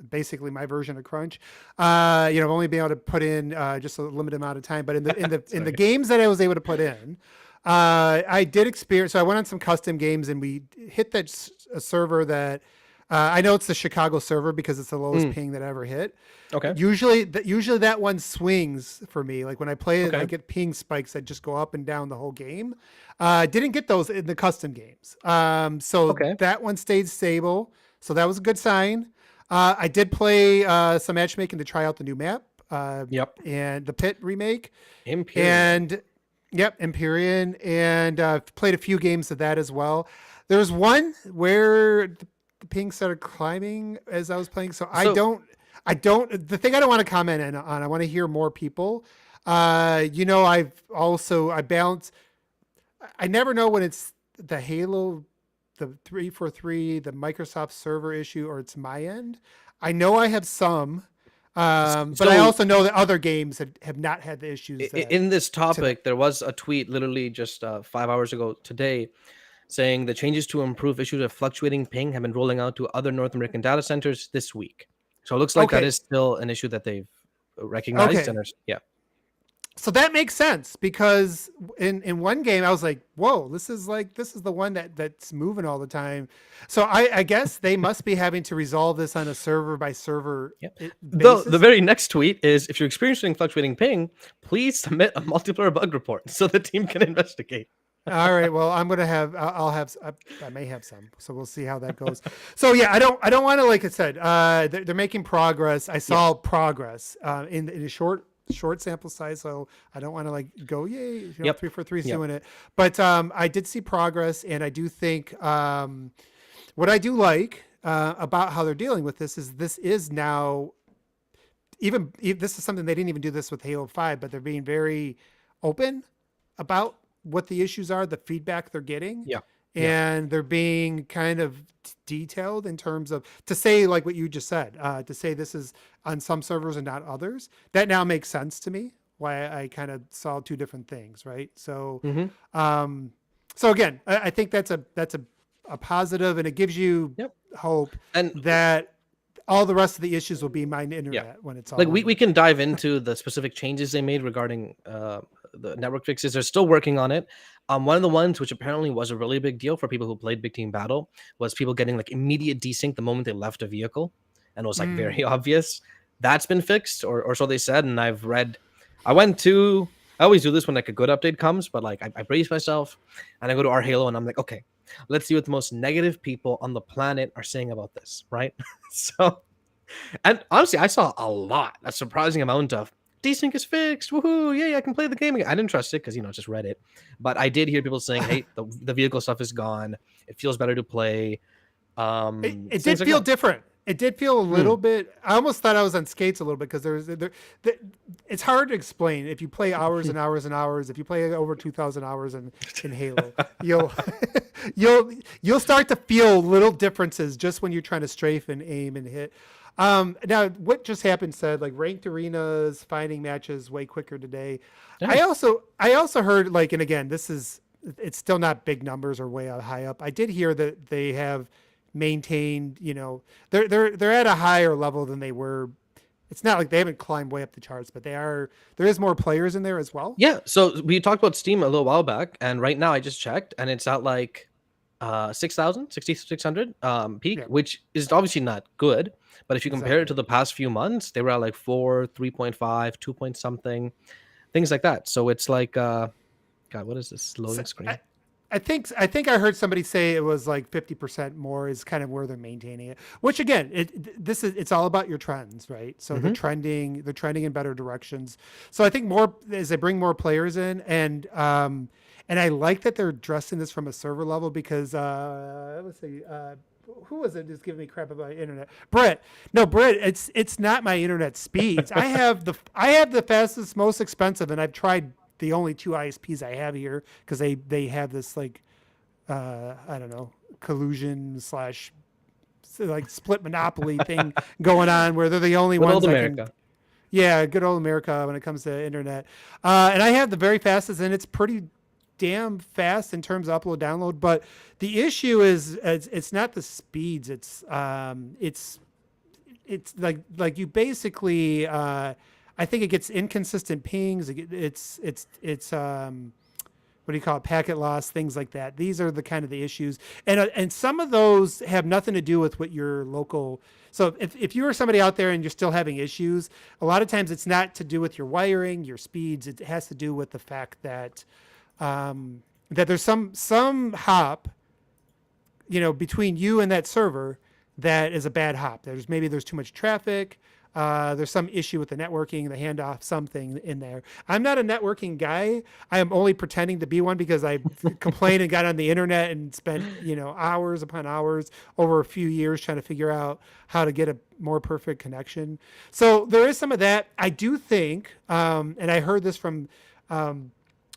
basically my version of crunch. I've only been able to put in just a limited amount of time, but in the games that I was able to put in, I did experience. So I went on some custom games and we hit a server that I know it's the Chicago server because it's the lowest ping that I ever hit. Okay. Usually that one swings for me. Like when I play it, Okay. I get ping spikes that just go up and down the whole game. Didn't get those in the custom games. So Okay. that one stayed stable. So that was a good sign. I did play some matchmaking to try out the new map Yep. and the Pit remake. Imperium. And yep, Imperium, and played a few games of that as well. There was one where the ping started climbing as I was playing, so I don't. The thing I don't want to comment on. I want to hear more people. I balance. I never know when it's the Halo, the 343, the Microsoft server issue, or it's my end. I know I have some. But I also know that other games have not had the issues. In this topic, there was a tweet literally just 5 hours ago today saying the changes to improve issues of fluctuating ping have been rolling out to other North American data centers this week. So it looks like that is still an issue that they've recognized. Okay. And yeah. So that makes sense because in one game I was like, whoa, this is the one that's moving all the time. So I guess they must be having to resolve this on a server by server basis. The very next tweet is if you're experiencing fluctuating ping, please submit a multiplayer bug report so the team can investigate. All right. Well, I may have some, so we'll see how that goes. So yeah, I don't want to, like I said, they're making progress. I saw progress in a short sample size, so I don't want to like go yay, 343's doing it. But I did see progress, and I do think what I do like about how they're dealing with this is now this is something they didn't even do this with Halo 5, but they're being very open about what the issues are, the feedback they're getting. Yeah. And they're being kind of detailed in terms of, to say like what you just said, to say this is on some servers and not others. That now makes sense to me, why I kind of saw two different things. Right. So, so again, I think that's a positive, and it gives you hope and that all the rest of the issues will be my internet when it's all like we can dive into the specific changes they made regarding the network fixes. They're still working on it. One of the ones which apparently was a really big deal for people who played Big Team Battle was people getting like immediate desync the moment they left a vehicle, and it was like very obvious. That's been fixed, or so they said. And I always do this when like a good update comes, but like I brace myself and I go to our Halo and I'm like, okay, let's see what the most negative people on the planet are saying about this, right? So, and honestly, I saw a surprising amount of desync is fixed. Woohoo! Yay, I can play the game again. I didn't trust it because it's just Reddit, but I did hear people saying, "Hey, the vehicle stuff is gone. It feels better to play." It did feel different. It did feel a little bit. I almost thought I was on skates a little bit because it's hard to explain if you play hours and hours and hours. If you play over 2,000 hours in Halo, you'll start to feel little differences just when you're trying to strafe and aim and hit. Now, what just happened said like ranked arenas, finding matches way quicker today. Yeah. I also heard like, and again, this is it's still not big numbers or way high up. I did hear that they have maintained, they're at a higher level than they were. It's not like they haven't climbed way up the charts, but there is more players in there as well. Yeah. So we talked about Steam a little while back, and right now I just checked, and it's at like 6,600 peak, Yeah. which is obviously not good. But if you compare it to the past few months, they were at like 4, 3.5, 2 point something, things like that. So it's like, God, what is this loading screen? I think I heard somebody say it was like 50% more is kind of where they're maintaining it. Which again, it's all about your trends, right? So they're trending in better directions. So I think more as they bring more players in, and I like that they're addressing this from a server level because let's see, who was it just giving me crap about internet? Brett. No, Brett, it's not my internet speeds. I have the fastest, most expensive, and I've tried the only two ISPs I have here because they have this like I don't know, collusion / like split monopoly thing going on where they're the only Good ones old America. yeah, good old America when it comes to internet. And I have the very fastest, and it's pretty damn fast in terms of upload download. But the issue is it's not the speeds. It's like you basically I think it gets inconsistent pings. It's what do you call it? Packet loss, things like that. These are the kind of the issues, and some of those have nothing to do with what your local. So if you are somebody out there and you're still having issues, a lot of times it's not to do with your wiring, your speeds. It has to do with the fact that that there's some hop, between you and that server that is a bad hop. There's too much traffic. There's some issue with the networking, the handoff, something in there. I'm not a networking guy. I am only pretending to be one because I complained and got on the internet and spent, hours upon hours over a few years trying to figure out how to get a more perfect connection. So there is some of that. I do think, and I heard this from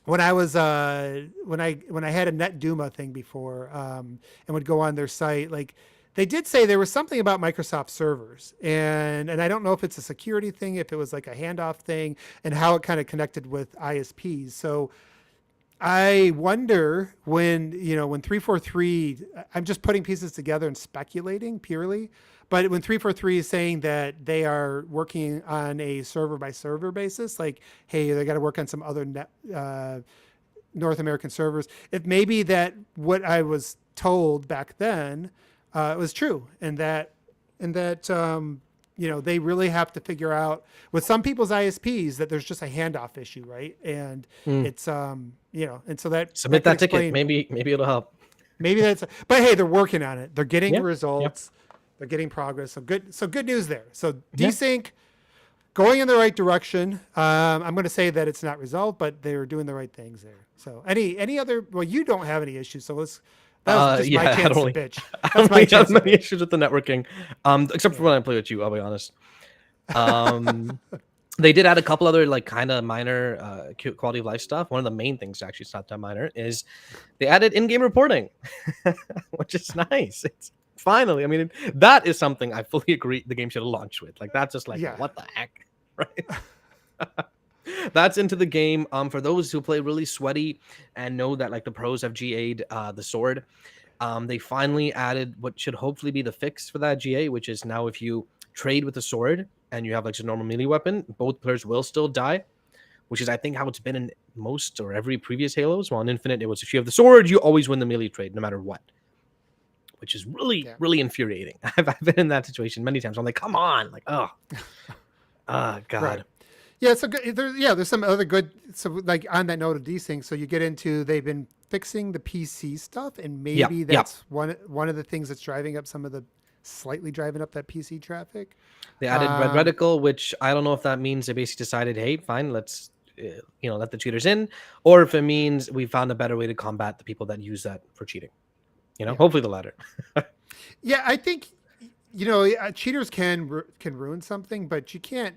when I was when I had a NetDuma thing before, and would go on their site, like. They did say there was something about Microsoft servers, and I don't know if it's a security thing, if it was like a handoff thing, and how it kind of connected with ISPs. So I wonder when 343, I'm just putting pieces together and speculating purely, but when 343 is saying that they are working on a server by server basis, like, hey, they got to work on some other North American servers, if maybe that what I was told back then it was true, and that they really have to figure out with some people's ISPs that there's just a handoff issue, right? And it's and so that submit that ticket. Maybe it'll help. Maybe but hey, they're working on it. They're getting results. They're getting progress. So good news there. So Desync going in the right direction. I'm going to say that it's not resolved, but they're doing the right things there. So any other? Well, you don't have any issues, so let's. That was just my chance to bitch. That's my chance. Many issues with the networking, except for when I play with you. I'll be honest. They did add a couple other like kind of minor quality of life stuff. One of the main things, actually, it's not that minor, is they added in-game reporting, which is nice. It's finally. I mean, that is something I fully agree the game should have launched with. Like that's just like what the heck, right? That's into the game. For those who play really sweaty and know that like the pros have GA'd the sword, they finally added what should hopefully be the fix for that GA, which is now if you trade with the sword and you have like a normal melee weapon, both players will still die, which is I think how it's been in most or every previous Halos. Well, in Infinite, it was if you have the sword, you always win the melee trade no matter what, which is really infuriating. I've been in that situation many times. I'm like, come on, like God. Right. Yeah, so there's some other good. So like on that note of Desync, so you get into they've been fixing the PC stuff, and maybe that's one of the things that's driving up slightly driving up that PC traffic. They added Red Reticle, which I don't know if that means they basically decided, hey, fine, let's let the cheaters in, or if it means we found a better way to combat the people that use that for cheating. Hopefully the latter. Yeah, I think cheaters can ruin something, but you can't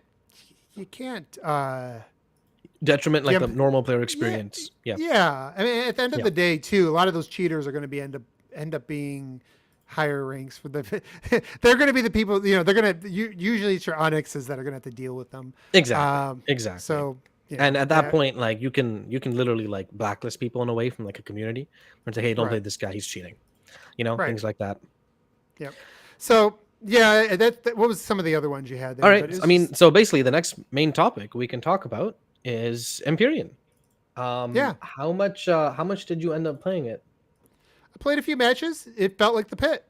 detriment like the normal player experience. Yeah. I mean, at the end of the day, too, a lot of those cheaters are going to be end up being higher ranks for the. They're going to be the people. They're going to usually it's your Onyxes that are going to have to deal with them. Exactly. Exactly. So And at that that point, like you can literally like blacklist people in a way from like a community and say, hey, don't play right, this guy, he's cheating. right, Things like that. yep. So yeah, that what was some of the other ones you had All there? right. But it I was mean, just so basically the next main topic we can talk about is Imperium. yeah. How much did you end up playing it? I played a few matches. It felt like the pit.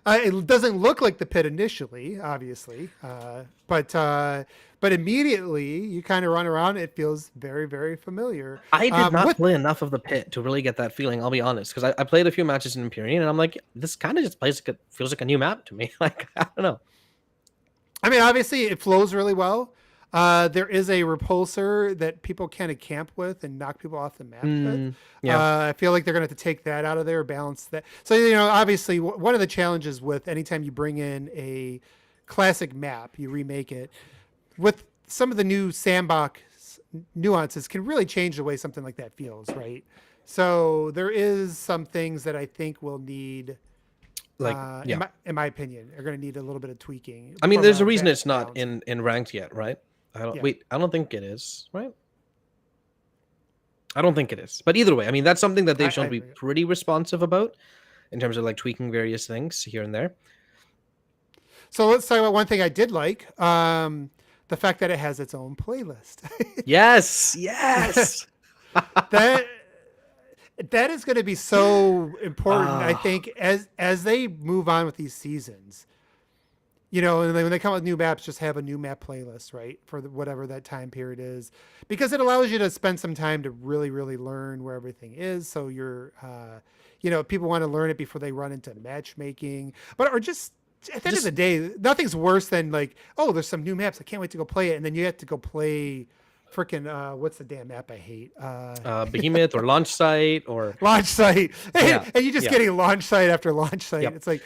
It doesn't look like the pit initially, obviously, but immediately you kind of run around. It feels very, very familiar. I did not With play enough of the pit to really get that feeling. I'll be honest, because I played a few matches in Imperium, and I'm like, this kind of just feels like a new map to me. Like I don't know. I mean, obviously, it flows really well. There is a repulsor that people kind of camp with and knock people off the map with. Yeah, I feel like they're going to have to take that out of there, balance that. So, obviously, one of the challenges with anytime you bring in a classic map, you remake it, with some of the new sandbox nuances can really change the way something like that feels, right? So, there is some things that I think will need like in yeah. my opinion, are going to need a little bit of tweaking I mean, from there's a a reason it's not balance. in ranked yet, right? I don't Yeah, wait. I don't think it is, right? I don't think it is. But either way, I mean, that's something that I, they've shown I to be agree. pretty responsive about in terms of like tweaking various things here and there. So let's talk about one thing I did like: the fact that it has its own playlist. Yes, yes. that that is going to be so important, I Ah, think, as they move on with these seasons. And when they come out with new maps, just have a new map playlist, right, for whatever that time period is, because it allows you to spend some time to really, really learn where everything is. So people want to learn it before they run into matchmaking, or just at the end of just the day, nothing's worse than like, oh, there's some new maps, I can't wait to go play it, and then you have to go play freaking what's the damn map I hate? behemoth or launch site or Launch site, yeah, and you just yeah, getting launch site after launch site. yep. It's like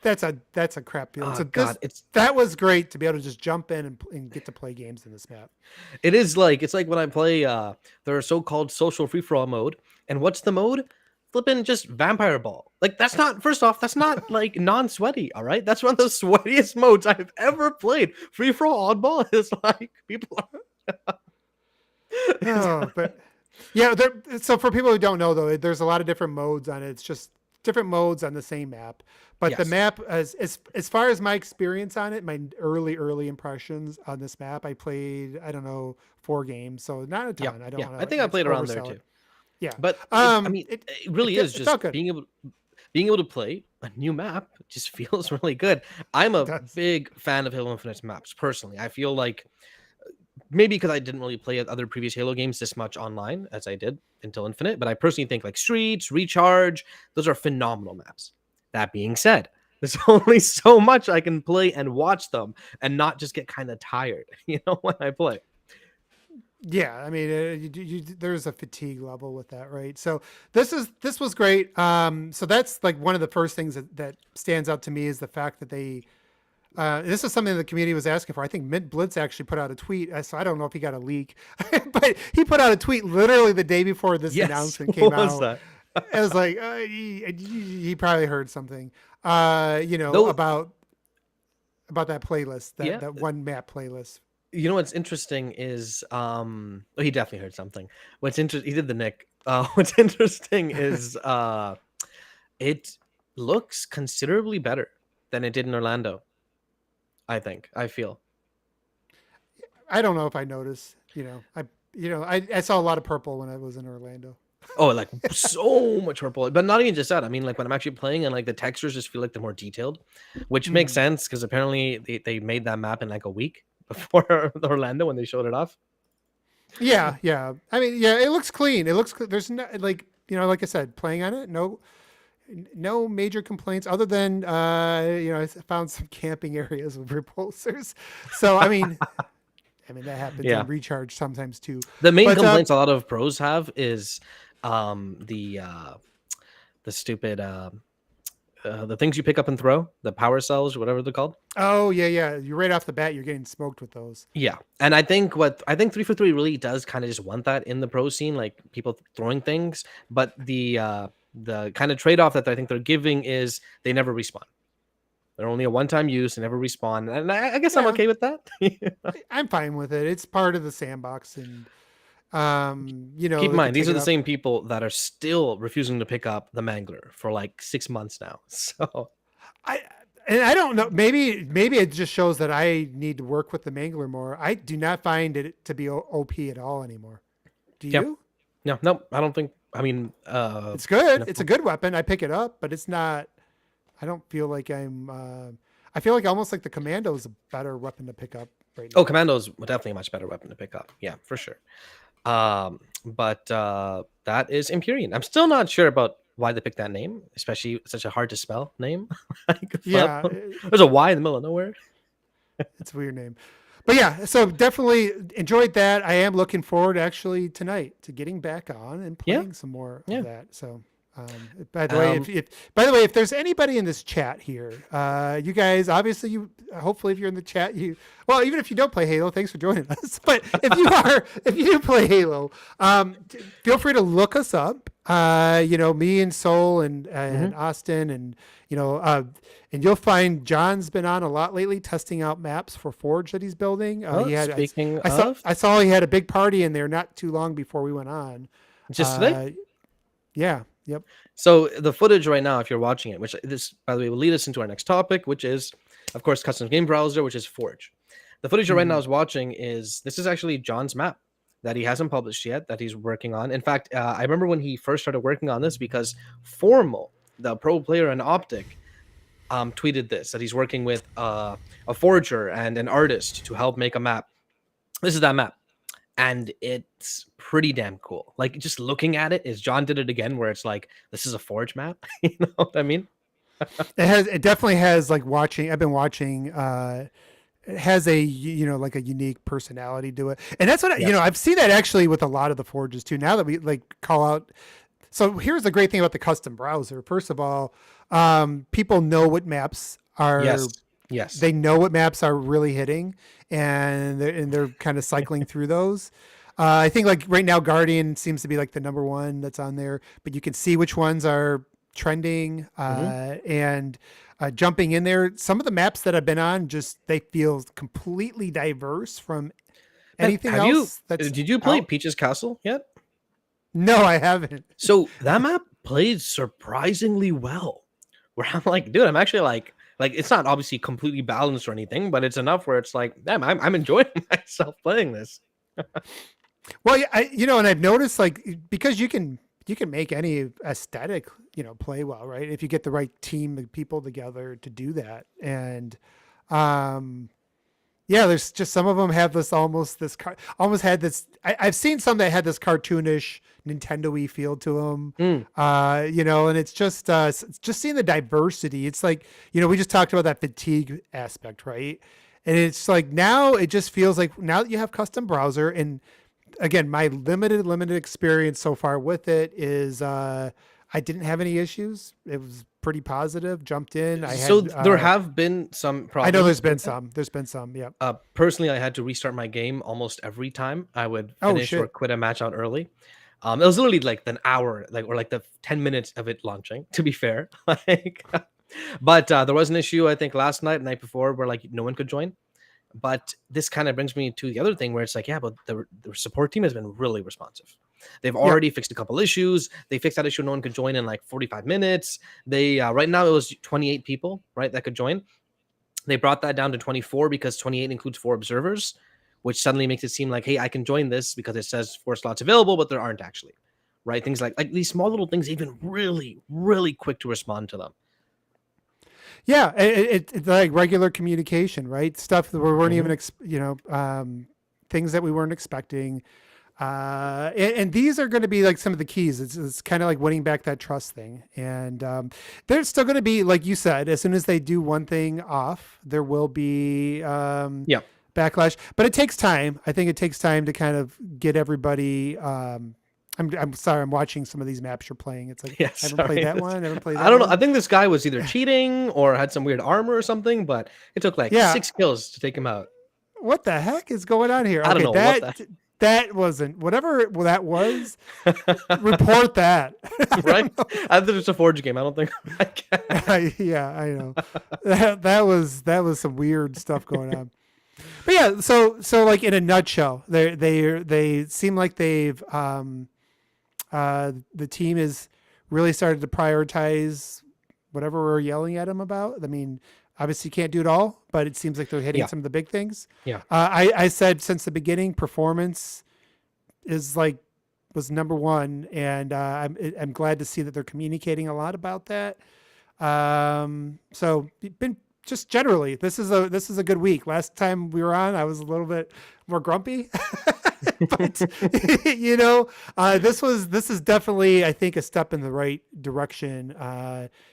that's a crap feeling. Oh So God, that was great to be able to just jump in and get to play games in this map. it is like it's like when I play their so-called social free-for-all mode, and what's the mode? Flipping just vampire ball. Like that's not first off, that's not like non-sweaty, all right? That's one of the sweatiest modes I've ever played. Free-for-all oddball is like people are Oh, but yeah, so for people who don't know though, there's a lot of different modes on it. It's just different modes on the same map. But the yes. map, as far as my experience on it, my early impressions on this map, I played, I don't know, 4 games, so not a Yeah, ton. I don't yeah. want I think I to played around there oversell too. it. Yeah. But I mean, It it really is it felt just good. being able to play a new map just feels really good. I'm It a does. big fan of Halo Infinite's maps personally. I feel like maybe because I didn't really play other previous Halo games this much online as I did until Infinite, but I personally think like Streets, Recharge, those are phenomenal maps. That being said, there's only so much I can play and watch them and not just get kind of tired, when I play. Yeah, I mean, there's a fatigue level with that, right? So this was great. So that's like one of the first things that stands out to me is the fact that they. This is something the community was asking for. I think Mint Blitz actually put out a tweet. So I don't know if he got a leak, but he put out a tweet literally the day before this Yes. announcement came What was out. that? It was like he probably heard something, Though, about that playlist, yeah. that one map playlist. What's interesting is oh, he definitely heard something. What's interesting, he did the Nick. What's interesting is it looks considerably better than it did in Orlando. I feel. I don't know if I noticed. I saw a lot of purple when I was in Orlando. Oh, like so much purple, but not even just that. I mean, like when I'm actually playing and like the textures just feel like they're more detailed, which makes Mm. sense because apparently they made that map in like a week before Orlando when they showed it off. Yeah, yeah. I mean, yeah, it looks clean. It looks there's no like like I said, playing on it, no major complaints other than I found some camping areas with repulsors. So I mean that happens Yeah. in Recharge sometimes too. The main But complaints a lot of pros have is the stupid the things you pick up and throw, the power cells, whatever they're called. oh yeah, you right off the bat you're getting smoked with those. Yeah. And I think 343 really does kind of just want that in the pro scene, like people throwing things. But the kind of trade-off that I think they're giving is they never respawn. They're only a one-time use and never respawn, and I guess I'm Yeah, okay with that. I'm fine with it. It's part of the sandbox, and Keep in they could mind, these take are it the up. same people that are still refusing to pick up the Mangler for like 6 months now. So I and I don't know. Maybe it just shows that I need to work with the Mangler more. I do not find it to be OP at all anymore. Do yeah, you? no, I don't think. I mean, It's good. no. It's a good weapon. I pick it up, but it's not. I don't feel like I'm. I feel like almost like the Commando is a better weapon to pick up right Oh, now. Commando's definitely a much better weapon to pick up. Yeah, for sure. But that is Imperium. I'm still not sure about why they picked that name, especially such a hard to spell name. Like, Yeah, there's a Y in the middle of nowhere. it's a weird name. But yeah, so definitely enjoyed that. I am looking forward actually tonight to getting back on and Yeah, playing some more yeah. of that. So, by the way, Um, if there's anybody in this chat here, you guys obviously hopefully if you're in the chat, even if you don't play Halo, thanks for joining us. But if you do play Halo, feel free to look us up. Me and Soul and Austin and you'll find John's been on a lot lately testing out maps for Forge that he's building. Speaking I saw of, I saw he had a big party in there not too long before we went on. just today. Yeah. Yep. So the footage right now, if you're watching it, which this, by the way, will lead us into our next topic, which is, of course, custom game browser, which is Forge. The footage right now is watching this is actually John's map that he hasn't published yet, that he's working on. In fact, I remember when he first started working on this because Formal, the pro player in Optic, tweeted this, that he's working with a forger and an artist to help make a map. This is that map. And it's pretty damn cool. Like, just looking at it, is John did it again, where it's like, this is a Forge map. You know what I mean? It definitely has like watching. I've been watching. It has a like a unique personality to it, and that's what Yes. I've seen that actually with a lot of the forges too. Now that we like call out. So here's the great thing about the custom browser. First of all, people know what maps are. Yes. They know what maps are really hitting, and they're kind of cycling through those. I think like right now, Guardian seems to be like the number one that's on there, but you can see which ones are trending and jumping in there. Some of the maps that I've been on, just they feel completely diverse from anything else. Did you play Peach's Castle yet? No, I haven't. So that map played surprisingly well. Where I'm like, dude, I'm actually like it's not obviously completely balanced or anything, but it's enough where it's like, damn, I'm enjoying myself playing this. Well, and I've noticed like because you can make any aesthetic, play well, right? If you get the right team of people together to do that. And there's just some of them have this almost had this. I've seen some that had this cartoonish Nintendo-y feel to them, and it's just seeing the diversity. It's like, we just talked about that fatigue aspect, right? And it's like now it just feels like now that you have custom browser, and again, my limited experience so far with it is I didn't have any issues. It was pretty positive. Jumped in. There have been some problems. I know there's been some. There's been some. Yeah. Personally, I had to restart my game almost every time I would Oh, finish or shit. quit a match out early. It was literally like an hour, or like the 10 minutes of it launching, to be fair. But there was an issue, I think, last night before, where like no one could join. But this kind of brings me to the other thing where it's like, yeah, but the support team has been really responsive. They've already fixed a couple issues. They fixed that issue. No one could join in like 45 minutes. They right now it was 28 people, right, that could join. They brought that down to 24 because 28 includes 4 observers, which suddenly makes it seem like, hey, I can join this because it says 4 slots available, but there aren't actually, right? Things like these small little things, even really, really quick to respond to them. Yeah, it's like regular communication, right? Stuff that we weren't even, things that we weren't expecting. And these are going to be like some of the keys. It's kind of like winning back that trust thing. And there's still going to be, like you said, as soon as they do one thing off, there will be backlash. But it takes time. I think it takes time to kind of get everybody. I'm sorry, I'm watching some of these maps you're playing. It's like, I haven't played that one. I haven't played that I don't know. one. I think this guy was either cheating or had some weird armor or something, but it took like 6 kills to take him out. What the heck is going on here? I don't know what that wasn't whatever that was. Report that. Right? I think it's a Forge game. I don't think I can. Yeah, I know. That was some weird stuff going on. But yeah, so like in a nutshell, they seem like they've the team is really started to prioritize whatever we're yelling at them about. I mean, obviously you can't do it all, but it seems like they're hitting some of the big things. Yeah. I said since the beginning, performance was number one, and I'm glad to see that they're communicating a lot about that. So been just generally, this is a good week. Last time we were on, I was a little bit more grumpy, but this is definitely, I think, a step in the right direction,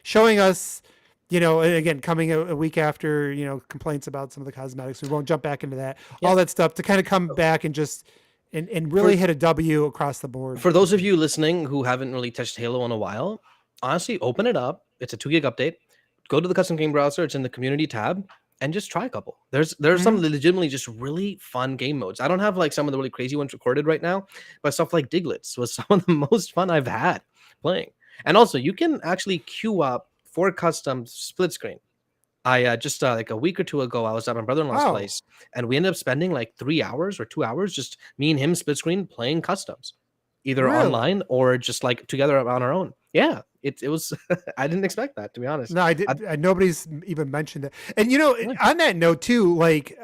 showing us, again, coming a week after, complaints about some of the cosmetics. We won't jump back into that, all that stuff to kind of come back and just, and really hit a W across the board. For those of you listening who haven't really touched Halo in a while, honestly, open it up. It's a 2 gig update. Go to the custom game browser. It's in the community tab, and just try a couple. There's some legitimately just really fun game modes. I don't have like some of the really crazy ones recorded right now, but stuff like Diglets was some of the most fun I've had playing. And also, you can actually queue up for custom split screen. I just like a week or two ago, I was at my brother-in-law's place, and we ended up spending like 3 hours or 2 hours, just me and him split screen playing customs, either online or just like together on our own. Yeah, it was. I didn't expect that, to be honest. No, I did. Nobody's even mentioned it. And on that note too, like,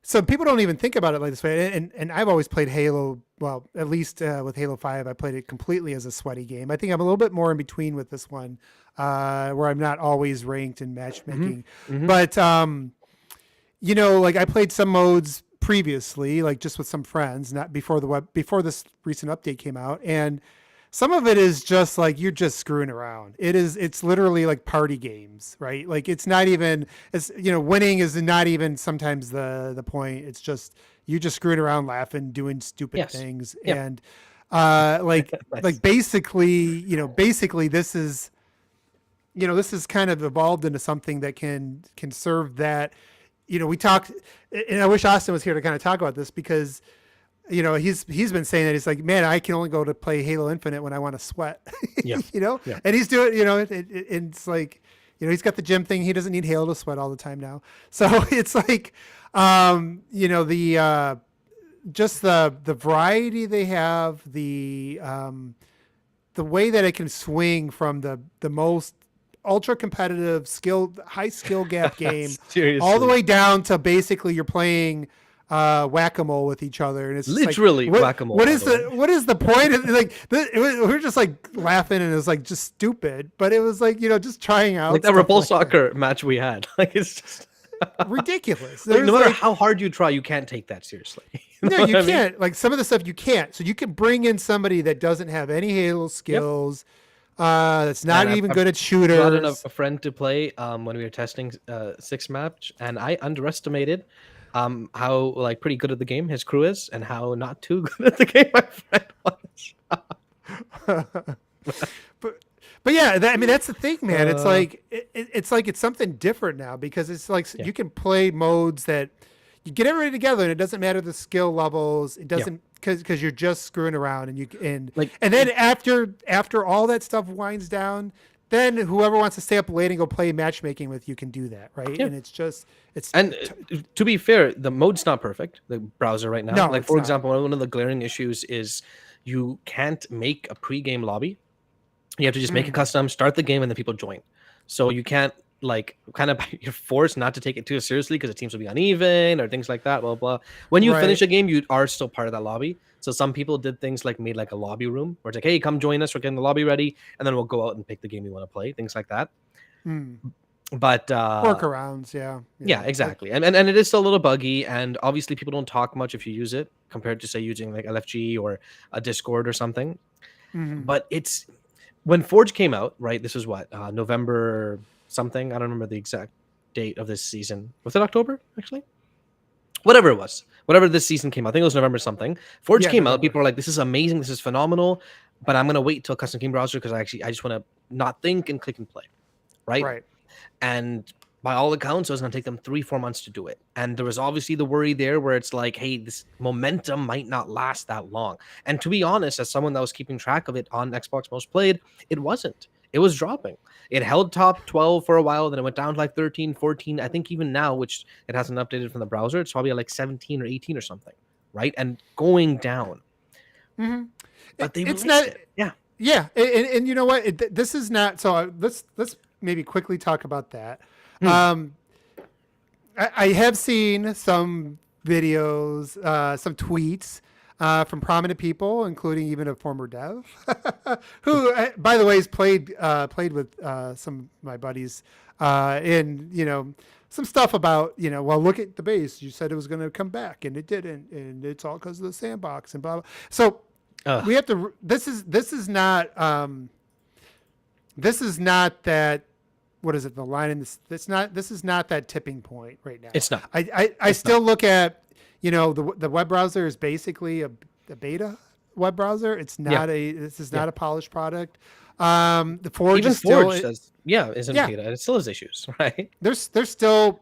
some people don't even think about it like this way. And I've always played Halo. Well, at least with Halo 5, I played it completely as a sweaty game. I think I'm a little bit more in between with this one, where I'm not always ranked in matchmaking. But like I played some modes previously, like just with some friends, not before before this recent update came out, and some of it is just like you're just screwing around. It's literally like party games, right? Like it's not even, winning is not even sometimes the point. It's just you just screwing around, laughing, doing stupid things, and like basically this is kind of evolved into something that can serve that. We talked, and I wish Austin was here to kind of talk about this, because he's been saying that he's like, man, I can only go to play Halo Infinite when I want to sweat. And he's doing, it's like, he's got the gym thing. He doesn't need Halo to sweat all the time now. So it's like, just the variety they have, the way that it can swing from the most ultra competitive high skill gap game all the way down to basically you're playing whack-a-mole with each other, and it's literally like, whack-a-mole. What is the point of, like, we're just like laughing, and it was like just stupid, but it was like just trying out like that Repulse Soccer match we had. Like it's just ridiculous. Like, no matter how hard you try, you can't take that seriously. No, you can't. Like some of the stuff you can't. So you can bring in somebody that doesn't have any Halo skills. That's not even good at shooters. I brought in a friend to play when we were testing 6 match, and I underestimated how like pretty good at the game his crew is, and how not too good at the game my friend was. But yeah, that's the thing, man. It's like it's something different now, because it's like you can play modes that you get everybody together, and it doesn't matter the skill levels. It doesn't, because you're just screwing around, and then after all that stuff winds down, then whoever wants to stay up late and go play matchmaking with you can do that, right? And to be fair, the mode's not perfect, the browser right now. No, like for example, one of the glaring issues is you can't make a pre-game lobby. You have to just make a custom, start the game, and then people join. So you can't, like, kind of you're forced not to take it too seriously because the teams will be uneven or things like that, blah, blah. When you finish a game, you are still part of that lobby. So some people did things like made like a lobby room where it's like, hey, come join us, we're getting the lobby ready, and then we'll go out and pick the game we want to play, things like that. But workarounds, yeah, exactly. And it is still a little buggy, and obviously people don't talk much if you use it compared to, say, using like LFG or a Discord or something. But it's when Forge came out, right? This was what, November something. I don't remember the exact date of this season. Was it October, actually? Whatever it was. Whatever this season came out. I think it was November something. Forge came out. People were like, this is amazing. This is phenomenal. But I'm going to wait till custom game browser because I just want to not think and click and play. Right? Right. And by all accounts, it was going to take them 3-4 months to do it. And there was obviously the worry there where it's like, hey, this momentum might not last that long. And to be honest, as someone that was keeping track of it on Xbox Most Played, it wasn't. It was dropping. It held top 12 for a while, then it went down to like 13, 14. I think even now, which it hasn't updated from the browser, it's probably like 17 or 18 or something, right? And going down. Mm-hmm. But they it's released not, it. Yeah. Yeah, and you know what? This is not. So let's maybe quickly talk about that. I have seen some videos, some tweets from prominent people, including even a former dev, who, by the way, has played with some of my buddies in some stuff about well, look at the base. You said it was going to come back, and it didn't, and it's all because of the sandbox and blah blah. So. We have to. This is not that. What is it? The line in this. It's not. This is not that tipping point right now. It's not. I still look at the web browser is basically a beta web browser. It's not This is not a polished product. The Forge even is still, Forge says isn't beta. It still has issues, right? There's still.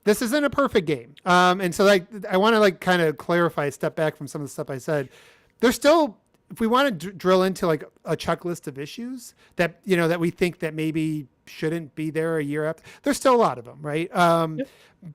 This isn't a perfect game. And so I want to kind of clarify, step back from some of the stuff I said. There's still, if we want to drill into like a checklist of issues that that we think that maybe shouldn't be there a year after, there's still a lot of them, right?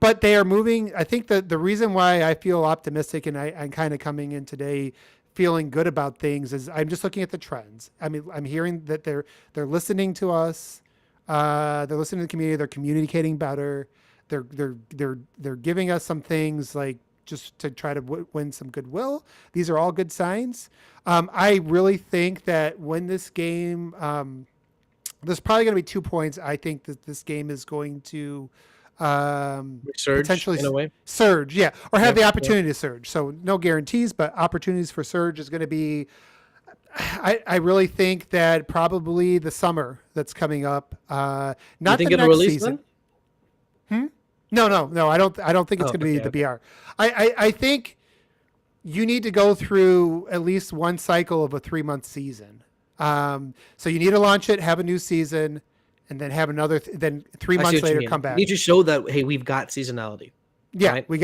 But they are moving. I think that the reason why I feel optimistic and I'm kind of coming in today feeling good about things is I'm just looking at the trends. I mean, I'm hearing that they're listening to us. They're listening to the community. They're communicating better. They're giving us some things like, just to try to win some goodwill. These are all good signs. I really think that when this game, there's probably going to be 2 points. I think that this game is going to surge potentially in a way. Surge, yeah, or have the opportunity to surge. So no guarantees, but opportunities for surge is going to be. I really think that probably the summer that's coming up. Not you think the it'll next release season. Then? No. I don't think it's going to be the BR. I think you need to go through at least one cycle of a 3-month season. So you need to launch it, have a new season, and then have another. Then 3 months later, come back. You need to show that we've got seasonality. Yeah, right? You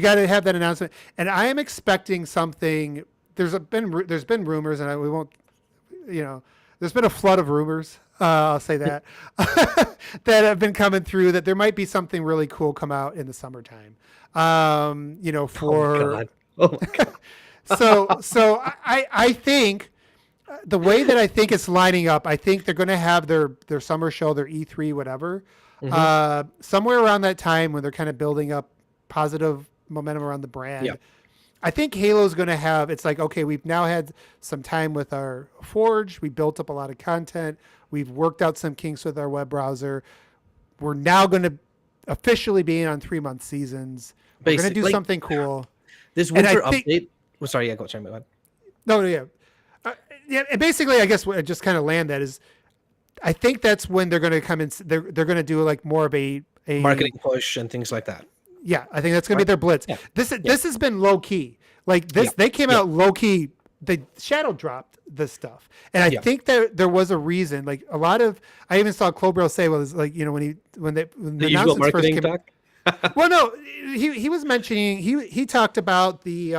got to have that announcement, and I am expecting something. There's been rumors, and we won't. There's been a flood of rumors. I'll say that that have been coming through that there might be something really cool come out in the summertime. For oh my God. so I think the way that I think it's lining up, I think they're going to have their summer show, their E3, whatever, somewhere around that time when they're kind of building up positive momentum around the brand. Yeah. I think Halo's going to have, it's like, okay, we've now had some time with our Forge. We built up a lot of content. We've worked out some kinks with our web browser. We're now going to officially be on 3-month seasons. We're going to do something cool. This winter update. Go ahead. No, yeah. And basically, I guess what I just kind of land that is, I think that's when they're going to come in. They're going to do like more of a marketing push and things like that. Yeah, I think that's going to be their blitz. Yeah. This has been low key. Like this, they came out low key. They shadow dropped this stuff, and I think that there was a reason. Like a lot of, I even saw Clobro say was like when the announcements first came out. Well, no, he was mentioning he talked about the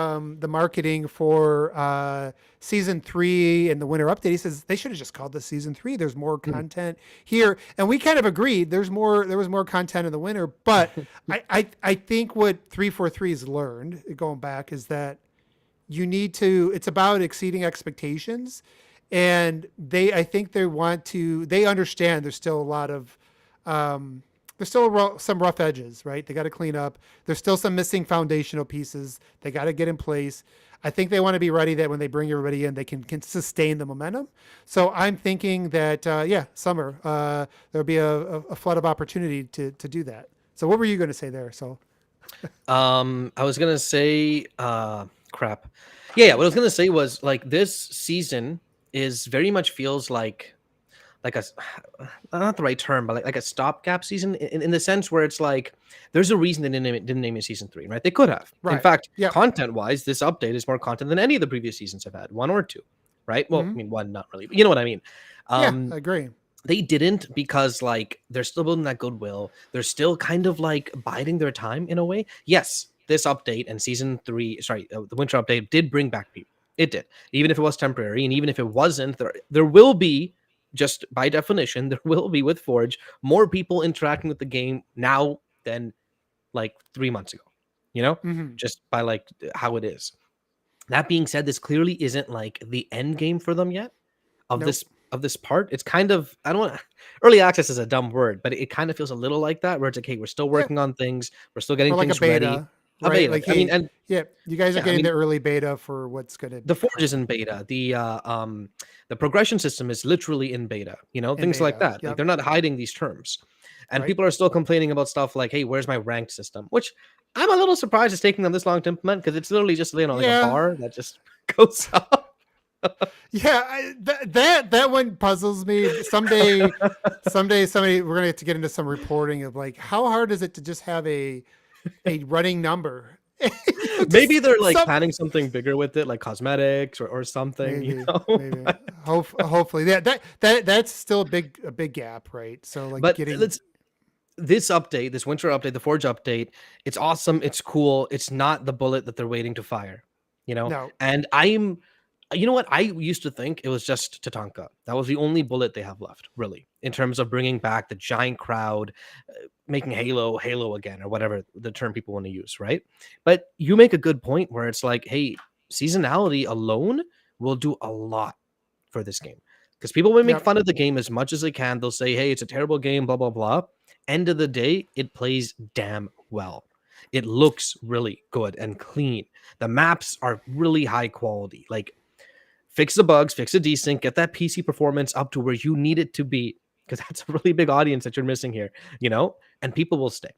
marketing for season 3 and the winter update. He says they should have just called this season 3. There's more content here, and we kind of agreed. There was more content in the winter, but I think what 343's learned going back is that you need to. It's about exceeding expectations, and they understand there's still a lot of. There's still some rough edges, right? They got to clean up. There's still some missing foundational pieces they got to get in place. I think they want to be ready that when they bring everybody in, they can sustain the momentum. So I'm thinking that, summer, there'll be a flood of opportunity to do that. So what were you going to say there? So, I was going to say, crap. Yeah. What I was going to say was like this season is very much feels like a, not the right term, but like a stopgap season in the sense where it's like there's a reason they didn't name it season 3, right? They could have. Right. In fact, content wise, this update is more content than any of the previous seasons have had, 1 or 2, right? Well, I mean, 1, not really, but you know what I mean. I agree. they didn't, because like they're still building that goodwill. They're still kind of like biding their time in a way. Yes, this update and season 3, sorry, the winter update did bring back people. It did, even if it was temporary, and even if it wasn't, there will be, just by definition, there will be with Forge more people interacting with the game now than like 3 months ago. You know, Hmm. just by like how it is. That being said, this clearly isn't like the end game for them yet of Nope. this part. It's kind of, I don't want, early access is a dumb word, but it kind of feels a little like that, where it's like, hey, we're still Yeah. working on things, we're still getting Or like a things ready. beta, A right? beta. Like, I mean, hey, and yeah, you guys are yeah, I getting the mean, early beta for what's going to the Forge is come in beta. The progression system is literally in beta. You know, in things like beta. that. Like Yep. they're not hiding these terms, and Right. people are still complaining about stuff like, hey, where's my ranked system? Which I'm a little surprised it's taking them this long to implement, because it's literally just, you know, like a Yeah. bar that just goes up. Yeah, that one puzzles me. Someday, somebody we're gonna have to get into some reporting of like how hard is it to just have a running number? Maybe Just they're like some planning something bigger with it, like cosmetics or something, you maybe know. maybe hopefully that's still a big gap, right? So like But getting let's this update, this winter update, the Forge update, it's awesome, it's cool. It's not the bullet that they're waiting to fire, you know. no, And you know what? I used to think it was just Tatanka. That was the only bullet they have left, really, in terms of bringing back the giant crowd, making Halo again, or whatever the term people want to use, right? But you make a good point where it's like, hey, seasonality alone will do a lot for this game, because people will make yep, fun of the game as much as they can. They'll say, hey, it's a terrible game, blah blah blah. End of the day, it plays damn well. It looks really good and clean. The maps are really high quality. Like, fix the bugs, fix the desync, get that PC performance up to where you need it to be, because that's a really big audience that you're missing here, you know, and people will stay.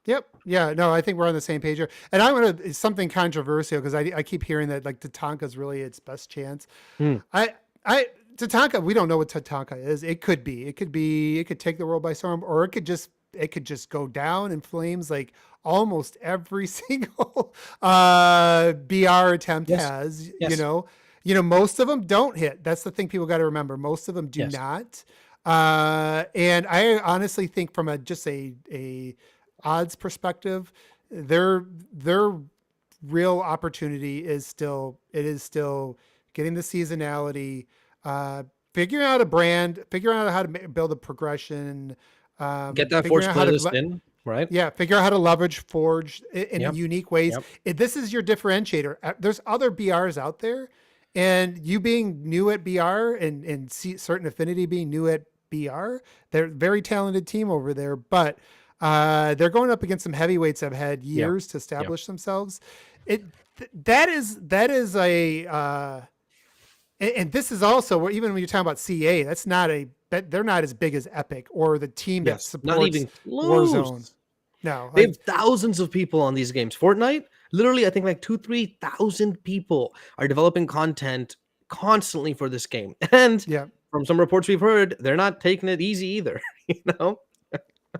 yep, yeah. No, I think we're on the same page here. And I'm gonna it's something controversial because I keep hearing that like Tatanka's really its best chance. Hmm. I Tatanka, we don't know what Tatanka is. It could be. It could take the world by storm, or it could just go down in flames like almost every single BR attempt Yes. has. Yes. Most of them don't hit. That's the thing people got to remember. Most of them do Yes. not. And I honestly think from a odds perspective, their real opportunity is still getting the seasonality, uh, figuring out a brand, figuring out how to build a progression, Get that figuring Forge out how to playlist in, right? yeah, figure out how to leverage Forge in Yep. unique ways. Yep. This is your differentiator. There's other BRs out there, and you being new at BR and certain affinity being new at BR, they're a very talented team over there, but they're going up against some heavyweights that have had Yep. years to Yep. establish themselves. That is a and this is also where even when you're talking about CA, they're not as big as Epic or the team that Yes. Not supports even close. Warzone. No, They like have thousands of people on these games. Fortnite, literally, I think like 3,000 people are developing content constantly for this game. And yeah, from some reports we've heard, they're not taking it easy either. You know,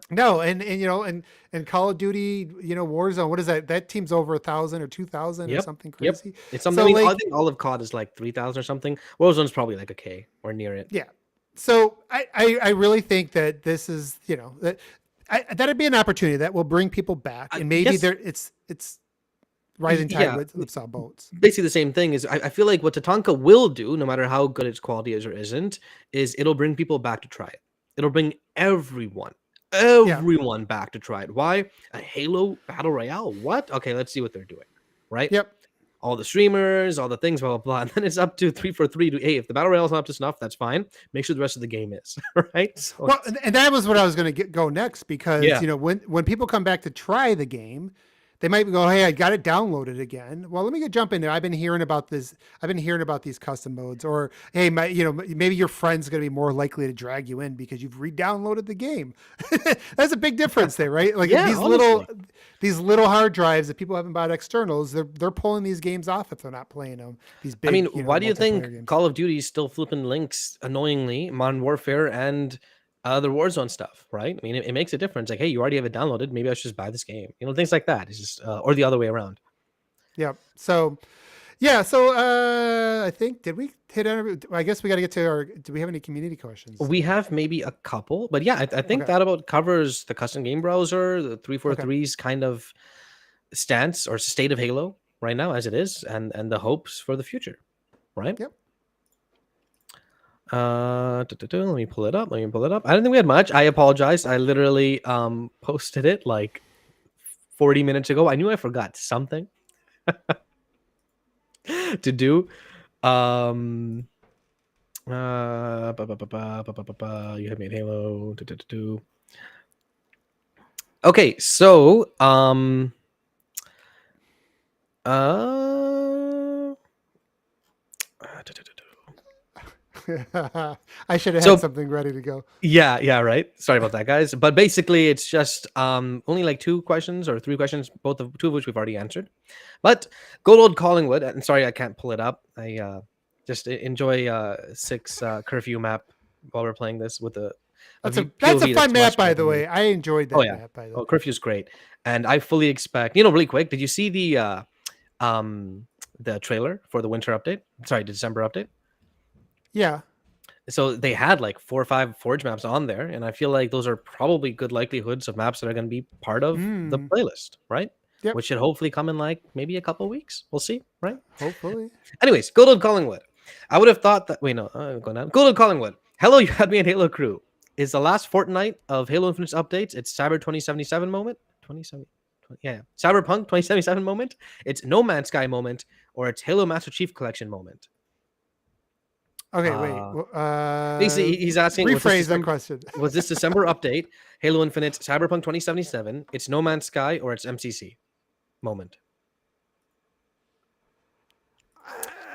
no, and Call of Duty, Warzone. What is that? That team's over 1,000 or 2,000 or yep, something yep. crazy. It's something. I So mean, I like, think all of COD is like 3,000 or something. Warzone's probably like a K or near it. yeah. So I really think that this is that'd be an opportunity that will bring people back, and maybe Yes, it's rising tide yeah. lifts all boats. Basically, the same thing is. I feel like what Tatanka will do, no matter how good its quality is or isn't, is it'll bring people back to try it. It'll bring Yeah. everyone back to try it. Why? A Halo Battle Royale? What? Okay, let's see what they're doing. Right? Yep. All the streamers, all the things, blah, blah, blah. And then it's up to 343 to, hey, if the Battle Royale is not up to snuff, that's fine. Make sure the rest of the game is. Right? So Well, and that was what I was going to go next because yeah. when people come back to try the game, they might go, "Hey, I got it downloaded again." Well, let me jump in there. I've been hearing about this. I've been hearing about these custom modes, or hey, maybe your friend's going to be more likely to drag you in because you've re-downloaded the game. That's a big difference there, right? Like Yeah, honestly. these little hard drives that people haven't bought externals, they're pulling these games off if they're not playing them. These I mean, big, why do you multiplayer think games. Call of Duty is still flipping links annoyingly, Modern Warfare and the Warzone stuff, right? I mean, it makes a difference. Like, hey, you already have it downloaded. Maybe I should just buy this game. Things like that. It's just, or the other way around. Yep. So Yeah. So I think did we hit on? I guess we got to get to our. Do we have any community questions? We have maybe a couple, but yeah, I think Okay. that about covers the custom game browser, the Okay. 343's kind of stance or state of Halo right now as it is, and the hopes for the future, right? Yep. Let me pull it up. Let me pull it up. I don't think we had much. I apologize. I literally posted it like 40 minutes ago. I knew I forgot something to do. You have me at Halo. Okay, so I should have So- had something ready to go. yeah, right. Sorry about that, guys. But basically, it's just only like 2 questions or 3 questions, two of which we've already answered. But good old Collingwood, and sorry I can't pull it up. I just enjoy 6 curfew map while we're playing this with the. That's a POV fun map, much by better the than way. me. I enjoyed that Oh yeah. map, by the way. Oh, curfew's great, and I fully expect. Really quick. Did you see the trailer for the winter update? Sorry, the December update. Yeah. So they had like 4 or 5 Forge maps on there, and I feel like those are probably good likelihoods of maps that are going to be part of the playlist, right? Yep. Which should hopefully come in like maybe a couple of weeks. We'll see, right? Hopefully. Anyways, good old Collingwood. I would have thought that. Wait, no, going down. Good old Collingwood. Hello, you had me at Halo Crew. Is the last fortnight of Halo Infinite's updates? It's Cyber 2077 moment. 27. Yeah, Cyberpunk 2077 moment. It's No Man's Sky moment, or it's Halo Master Chief Collection moment. Okay, wait. Basically, he's asking. Rephrase that question. Was this December update Halo Infinite Cyberpunk 2077? It's No Man's Sky or it's MCC moment?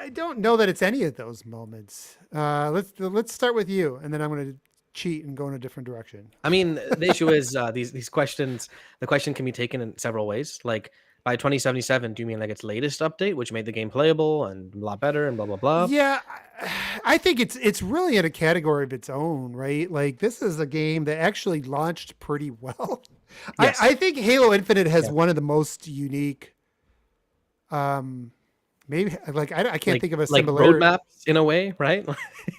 I don't know that it's any of those moments. Let's start with you, and then I'm going to cheat and go in a different direction. I mean, the issue is these questions. The question can be taken in several ways. Like by 2077, do you mean like its latest update, which made the game playable and a lot better and blah blah blah? Yeah, I think it's really in a category of its own, right? Like this is a game that actually launched pretty well. Yes. I think Halo Infinite has one of the most unique. Maybe like I can't think of a similar roadmaps in a way, right?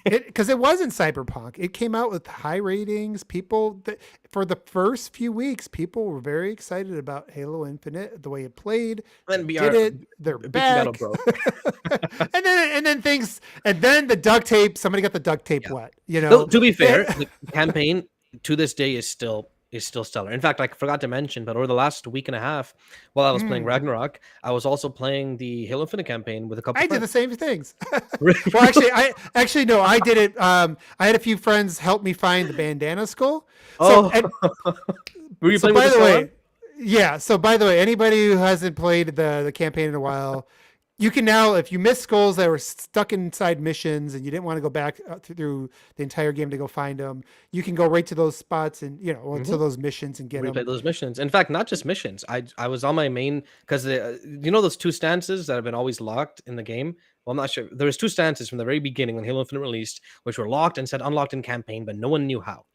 Because it wasn't Cyberpunk. It came out with high ratings. People for the first few weeks, people were very excited about Halo Infinite, the way it played. And did it? They're back. and then the duct tape. Somebody got the duct tape wet. Though, to be fair, the campaign to this day is still stellar. In fact, I forgot to mention, but over the last week and a half, while I was playing Ragnarok, I was also playing the Halo Infinite campaign with a couple. I did the same things. Well, actually, no, I did it. I had a few friends help me find the bandana skull. Were you playing with the way? Yeah. So by the way, anybody who hasn't played the campaign in a while, you can now, if you miss skulls that were stuck inside missions and you didn't want to go back through the entire game to go find them, you can go right to those spots and to those missions and get them. Replay those missions. In fact, not just missions. I was on my main because those 2 stances that have been always locked in the game. Well, I'm not sure. There was 2 stances from the very beginning when Halo Infinite released, which were locked and said unlocked in campaign, but no one knew how.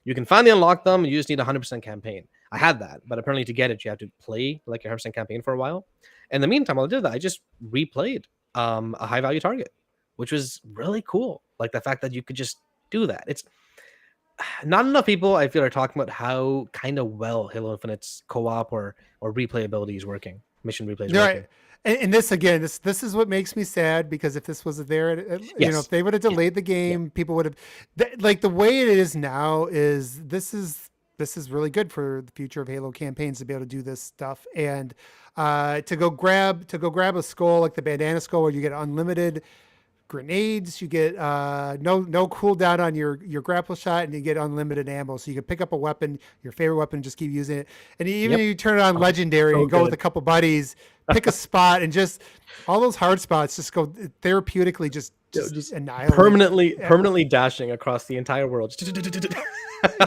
You can finally unlock them. You just need 100% campaign. I had that, but apparently to get it, you have to play like your 100% campaign for a while. In the meantime, while I did that, I just replayed a high value target, which was really cool. Like the fact that you could just do that. It's not enough people, I feel, are talking about how kind of well Halo Infinite's co-op or replayability is working. Mission replays working. Right. And this again, this is what makes me sad, because if this was there, if they would have delayed the game, people would have like the way it is now is this is really good for the future of Halo campaigns to be able to do this stuff and to go grab a skull like the bandana skull where you get unlimited grenades, you get no cooldown on your grapple shot, and you get unlimited ammo, so you can pick up a weapon, your favorite weapon, just keep using it. And even if you turn it on legendary and go with a couple buddies, pick a spot, and just all those hard spots just go therapeutically just annihilate, permanently dashing across the entire world.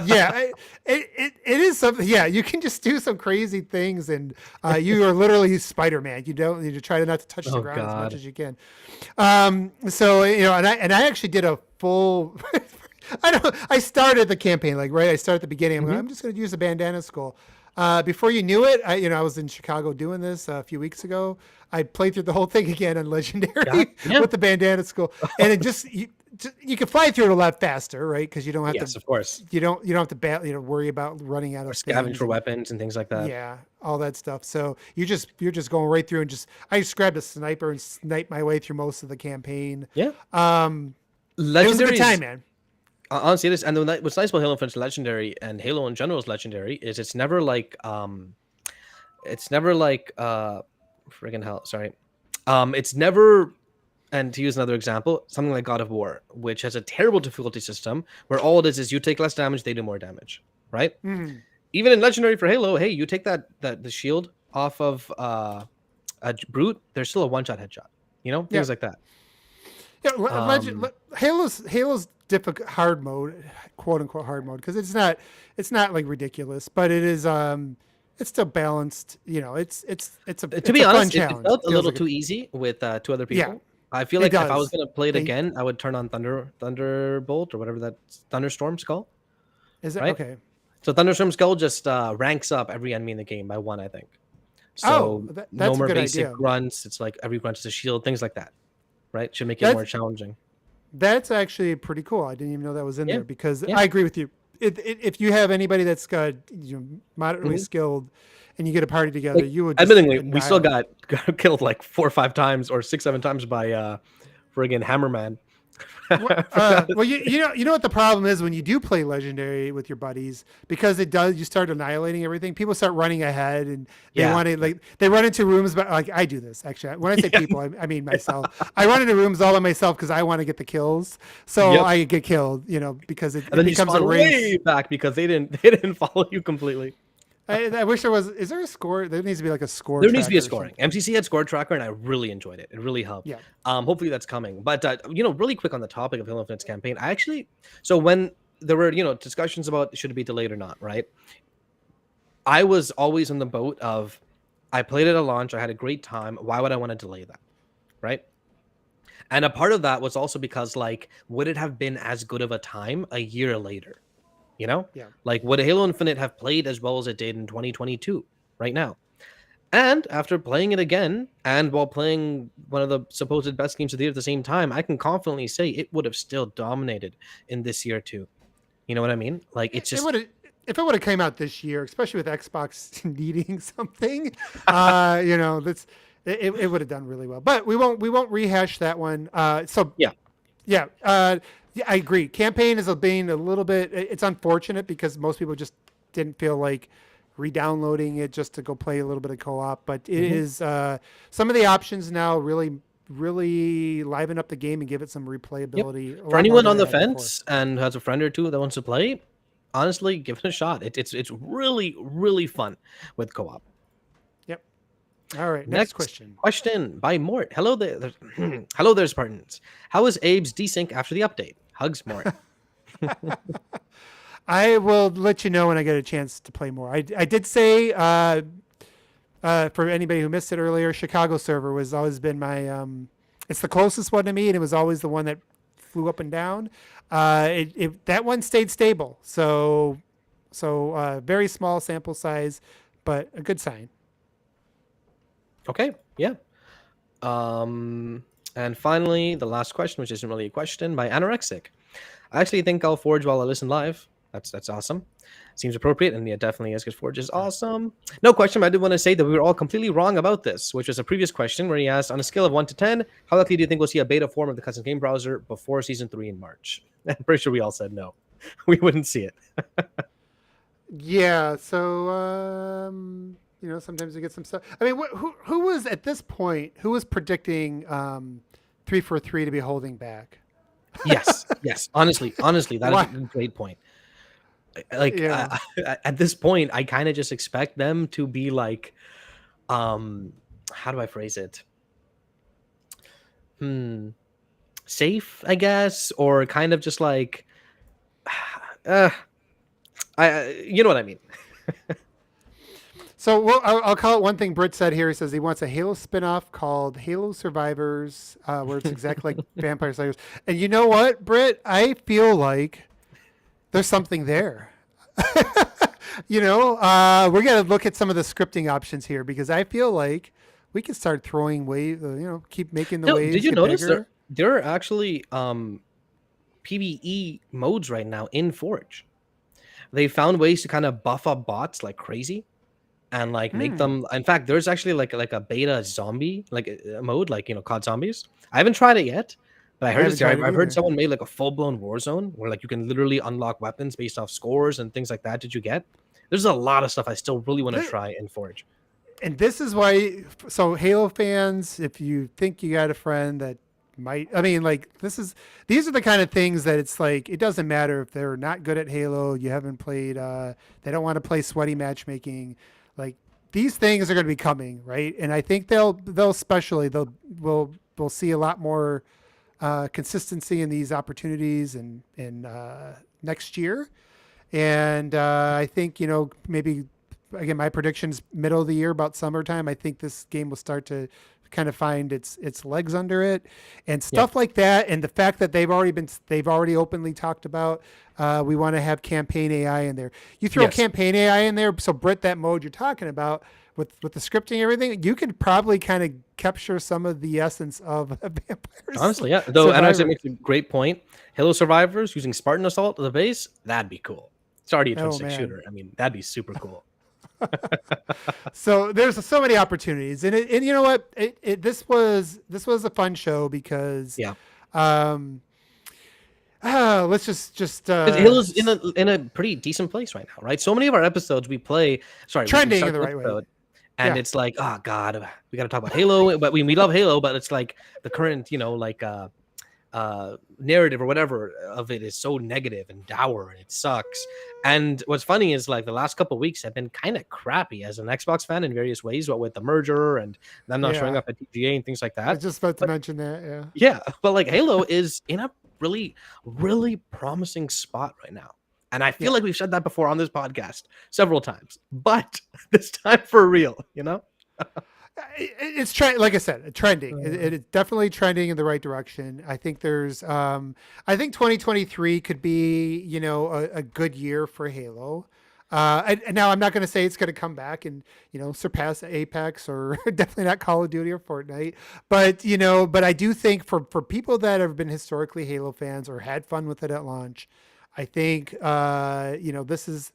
Yeah, it is something. Yeah, you can just do some crazy things, and you are literally Spider-Man. You don't need to try not to touch the ground as much as you can. So and I actually did a full. I started the campaign I started at the beginning. I'm just going to use the bandana skull. Before you knew it, I was in Chicago doing this a few weeks ago. I played through the whole thing again on Yeah. Legendary Yeah. with the bandana school, and it just you can fly through it a lot faster, right? Because you don't have Yes, to of course. you don't have to worry about running out Or of scavenge things for and weapons and things like that. yeah, all that stuff. So you're just going right through and I just grabbed a sniper and sniped my way through most of the campaign. Yeah. It was a good Legendaries. time, man. Honestly, it is. And what's nice about Halo Infinite's legendary and Halo in general is legendary is it's never like friggin' hell, sorry. It's never, and to use another example, something like God of War, which has a terrible difficulty system where all it is you take less damage, they do more damage, right? Mhm. Even in legendary for Halo, hey, you take the shield off of a brute, there's still a one-shot headshot, Yeah. things like that. Yeah, Halo's difficult hard mode, quote unquote hard mode, because it's not like ridiculous, but it is it's still balanced. It's a To be fun honest, it challenge. felt a Feels little like too easy with two other Yeah, people. I feel it like if I was does. gonna play it They again, I would turn on Thunderbolt or whatever that Thunderstorm Skull, is it right? okay? So Thunderstorm Skull just ranks up every enemy in the game by one, I think. Oh, So that's no a more good basic idea. grunts. It's like every grunt is a shield, things like that, right? Should make it That's more challenging. that's actually pretty cool. I didn't even know that was in Yeah, there because yeah. I agree with you. If you have anybody that's got moderately Mhm. skilled, and you get a party together, Like, you would just admittingly, we still annihilate. got killed like 4 or 5 times or 6, 7 times by friggin' Hammerman. Well, you know what the problem is when you do play legendary with your buddies, because you start annihilating everything. People start running ahead and they Yeah. want to they run into rooms, but like I do this actually. When I say people, I mean myself. I run into rooms all by myself because I want to get the kills, so Yep. I get killed. Because it And then you becomes a spawn race. way back because they didn't follow you completely. I wish there was. Is there a score? There needs to be like a score. There needs to be a tracker or scoring. something. MCC had score tracker, and I really enjoyed it. It really helped. Yeah. Hopefully that's coming. But really quick on the topic of Halo Infinite's campaign, so when there were discussions about should it be delayed or not, right? I was always on the boat of I played it at launch, I had a great time. Why would I want to delay that, right? And a part of that was also because would it have been as good of a time a year later? Yeah. Like would Halo Infinite have played as well as it did in 2022 right now? And after playing it again, and while playing one of the supposed best games of the year at the same time, I can confidently say it would have still dominated in this year too. You know what I mean? Like it's just If it would have came out this year, especially with Xbox needing something, that's it would have done really well. But we won't rehash that one. Yeah, I agree. Campaign is being a little bit. It's unfortunate because most people just didn't feel like re-downloading it just to go play a little bit of co-op. But it is some of the options now really liven up the game and give it some replayability. For anyone on the fence and has a friend or two that wants to play, honestly, give it a shot. It's really, really fun with co-op. Yep. All right. Next question. Question by Mort. Hello there. Hello there, Spartans. How is Abe's desync after the update? Hugs, Mort. I will let you know when I get a chance to play more. I did say for anybody who missed it earlier, Chicago server was always been my it's the closest one to me, and it was always the one that flew up and down. That one stayed stable, so very small sample size, but a good sign. Okay, yeah. And finally, the last question, which isn't really a question, by Anorexic. I actually think I'll forge while I listen live. That's awesome. Seems appropriate, and yeah, definitely is, because Forge is awesome. No question, but I did want to say that we were all completely wrong about this, which was a previous question where he asked, on a scale of 1 to 10, how likely do you think we'll see a beta form of the custom game browser before Season 3 in March? I'm pretty sure we all said no. We wouldn't see it. Yeah, so sometimes you get some stuff. I mean, who was at this point? Who was predicting 343 to be holding back? Yes. Honestly, that is a great point. At this point, I kind of just expect them to be like, how do I phrase it? Safe, I guess, or kind of just like, you know what I mean. So I'll call it one thing Britt said here. He says he wants a Halo spinoff called Halo Survivors, where it's exactly like Vampire Slayers. And you know what, Britt? I feel like there's something there. we're gonna look at some of the scripting options here because I feel like we can start throwing waves. Keep making the No, did waves you get notice bigger. there are actually PvE modes right now in Forge? They found ways to kind of buff up bots like crazy and like make Hmm. them. In fact, there's actually like a beta zombie like a mode, like COD zombies. I haven't tried it yet, but I I heard haven't it's there. tried I've it I've heard either. someone made like a full blown war zone where like you can literally unlock weapons based off scores and things like that. Did you get? There's a lot of stuff I still really want to Th- try in Forge. and this is why. So Halo fans, if you think you got a friend that might, I mean, like these are the kind of things that it's like it doesn't matter if they're not good at Halo. You haven't played. They don't want to play sweaty matchmaking. Like these things are going to be coming, right? And I think they'll especially we'll see a lot more consistency in these opportunities and next year. And I think maybe again my predictions middle of the year about summertime. I think this game will start to kind of find its legs under it and Yeah. stuff like that. And the fact that they've already openly talked about we want to have campaign AI in there. You throw Yes. campaign AI in there, so Britt, that mode you're talking about with the scripting and everything, you could probably kind of capture some of the essence of vampires. Honestly, yeah. Though Anarx Survivor. makes a great point. Halo survivors using Spartan Assault as a base, that'd be cool. It's already a twin Oh stick man. shooter. I mean, that'd be super cool. So there's so many opportunities, and you know what? This was a fun show because, Yeah. um, let's just Because Halo's in a pretty decent place right now, right? So many of our episodes we play, sorry, we trending in start the the right way. episode, and Yeah. it's like, oh God, we got to talk about Halo, but we love Halo, but it's like the current, narrative or whatever of it is so negative and dour and it sucks. And what's funny is like the last couple of weeks have been kind of crappy as an Xbox fan in various ways, what with the merger and them not showing Yeah. up at TGA and things like I was that. just about to But mention that. Yeah. yeah, but like Halo is in a really, really promising spot right now. And I feel Yeah. like we've said that before on this podcast several times, but this time for real, you know? It's like I said, trending. It's definitely trending in the right direction. I think I think 2023 could be, a good year for Halo. And now I'm not going to say it's going to come back and, surpass Apex or definitely not Call of Duty or Fortnite. But I do think for people that have been historically Halo fans or had fun with it at launch, I think, this is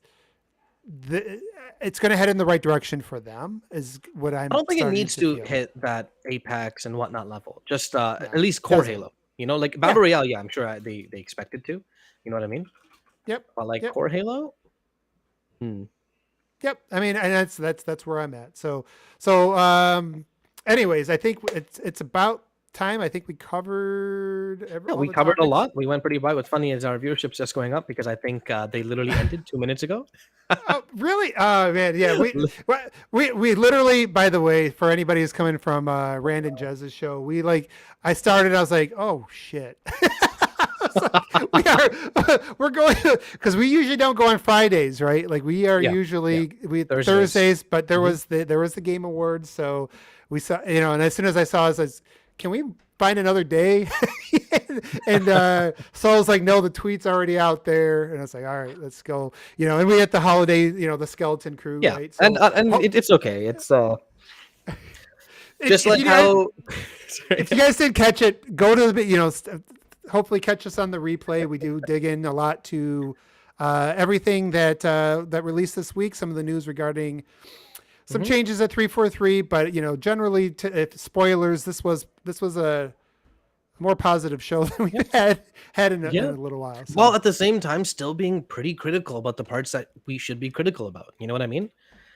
it's going to head in the right direction for them is what I'm I don't think it starting needs to to feel. hit that Apex and whatnot level. Just at No, least core doesn't. Halo. You know, like Yeah. Battle Royale, yeah, I'm sure they expected to. You know what I mean? Yep. But like Yep. core Halo? Hmm. Yep. I mean, and that's where I'm at. So anyways, I think it's about time. I think we covered Yeah, all we the covered a topics. lot. We went pretty wide. What's funny is our viewership's just going up because I think they literally ended 2 minutes ago. Oh, really? Oh man, yeah. We literally, by the way, for anybody who's coming from Rand and Jez's show, I started. I was like, oh shit. We're going because we usually don't go on Fridays, right? Like we are Yeah, yeah. usually we Thursdays. Thursdays, but there Mhm. was the Game Awards, so we saw, and as soon as I saw it, I was, can we find another day? And so I was like, no, the tweet's already out there, and I was like, all right, let's go. And we had the holiday, the skeleton crew, Yeah, right? and So it's okay. It's just if like you guys how. Sorry. if you guys didn't catch it, go to the hopefully catch us on the replay. We do dig in a lot to everything that released this week. Some of the news regarding some Mhm. changes at 343, but generally, if spoilers, this was a more positive show than we've had in Yeah. a little while. So. While at the same time, still being pretty critical about the parts that we should be critical about. You know what I mean?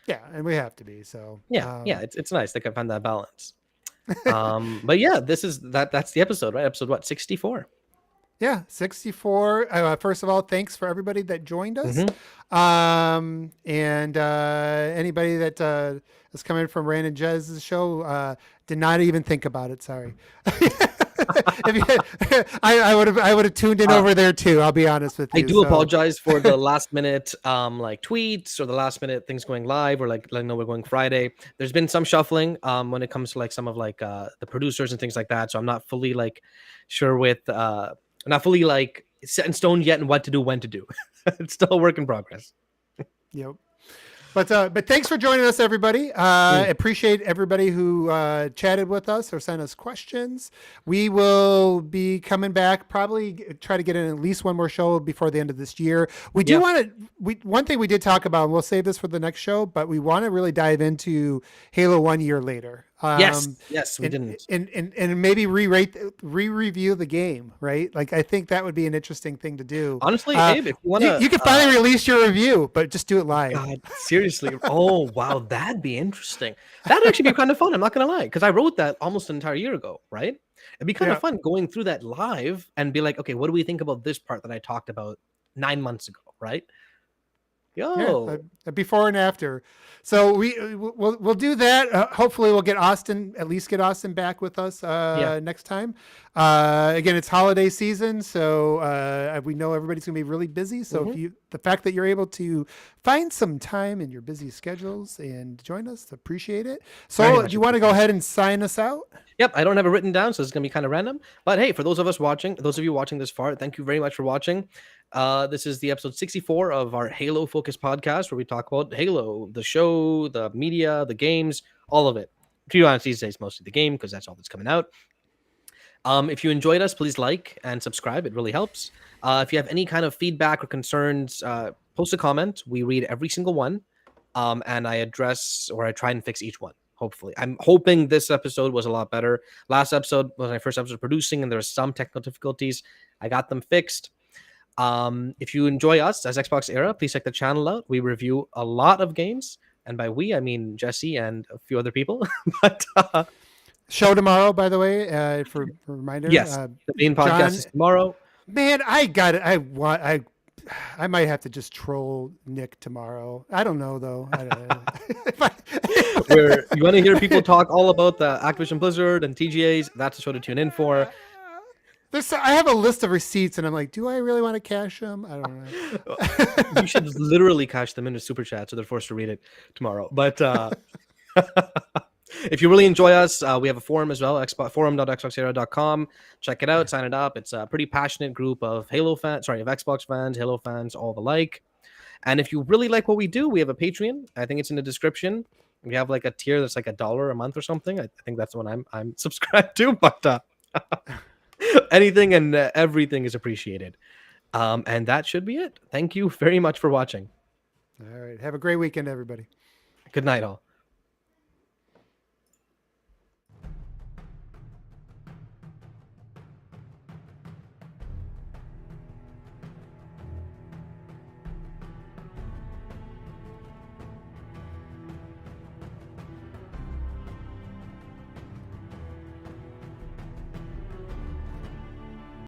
Yeah, and we have to be. So Yeah. It's nice to find that balance. But yeah, that's the episode, right? Episode what, 64? yeah, 64. First of all, thanks for everybody that joined us. Mhm. And anybody that is coming from Rand and Jez's show did not even think about it. Sorry. If you, I would have tuned in over there too. I'll be honest with you. I do apologize for the last minute like tweets or the last minute things going live or like letting know we're going Friday. There's been some shuffling when it comes to like some of like the producers and things like that. So I'm not fully like sure with not fully like set in stone yet and what to do when to do. It's still a work in progress. Yep. But thanks for joining us, everybody. Appreciate everybody who chatted with us or sent us questions. We will be coming back, probably try to get in at least one more show before the end of this year. We do want to, one thing we did talk about, and we'll save this for the next show, but we want to really dive into Halo 1 year later. Yes, we didn't. And maybe re-review the game, right? Like, I think that would be an interesting thing to do. Honestly, Abe, if you want to... You can finally release your review, but just do it live. God, seriously. Oh, wow, that'd be interesting. That'd actually be kind of fun, I'm not going to lie, because I wrote that almost an entire year ago, right? It'd be kind of fun going through that live and be like, okay, what do we think about this part that I talked about 9 months ago, right? Before and after. So we'll do that. Hopefully we'll at least get Austin back with us next time. Again, it's holiday season, so we know everybody's gonna be really busy. So the fact that you're able to find some time in your busy schedules and join us, appreciate it. So do you want to go ahead and sign us out? Yep, I don't have it written down, so it's gonna be kind of random. But hey, for those of you watching this far, thank you very much for watching. This is the episode 64 of our Halo focused podcast, where we talk about Halo, the show, the media, the games, all of it. To be honest, these days mostly the game, because that's all that's coming out. If you enjoyed us, please like and subscribe. It really helps. If you have any kind of feedback or concerns, post a comment. We read every single one, and I address or I try and fix each one. Hopefully, I'm hoping this episode was a lot better. Last episode was my first episode producing, and there were some technical difficulties. I got them fixed. If you enjoy us as XboxEra, please check the channel out. We review a lot of games, and by we, I mean Jesse and a few other people. But show tomorrow, by the way, for a reminder. Yes, the main podcast is tomorrow. Man, I got it. I might have to just troll Nick tomorrow. I don't know though. Where you want to hear people talk all about the Activision Blizzard and TGAs, that's the show to tune in for. I have a list of receipts, and I'm like, do I really want to cash them? I don't know. You should literally cash them into Super Chat, so they're forced to read it tomorrow. But if you really enjoy us, we have a forum as well, forum.xboxera.com. Check it out, sign it up. It's a pretty passionate group of Xbox fans, Halo fans, all the like. And if you really like what we do, we have a Patreon. I think it's in the description. We have like a tier that's like $1 a month or something. I think that's the one I'm subscribed to. But anything and everything is appreciated. And that should be it. Thank you very much for watching. All right. Have a great weekend, everybody. Good night, all.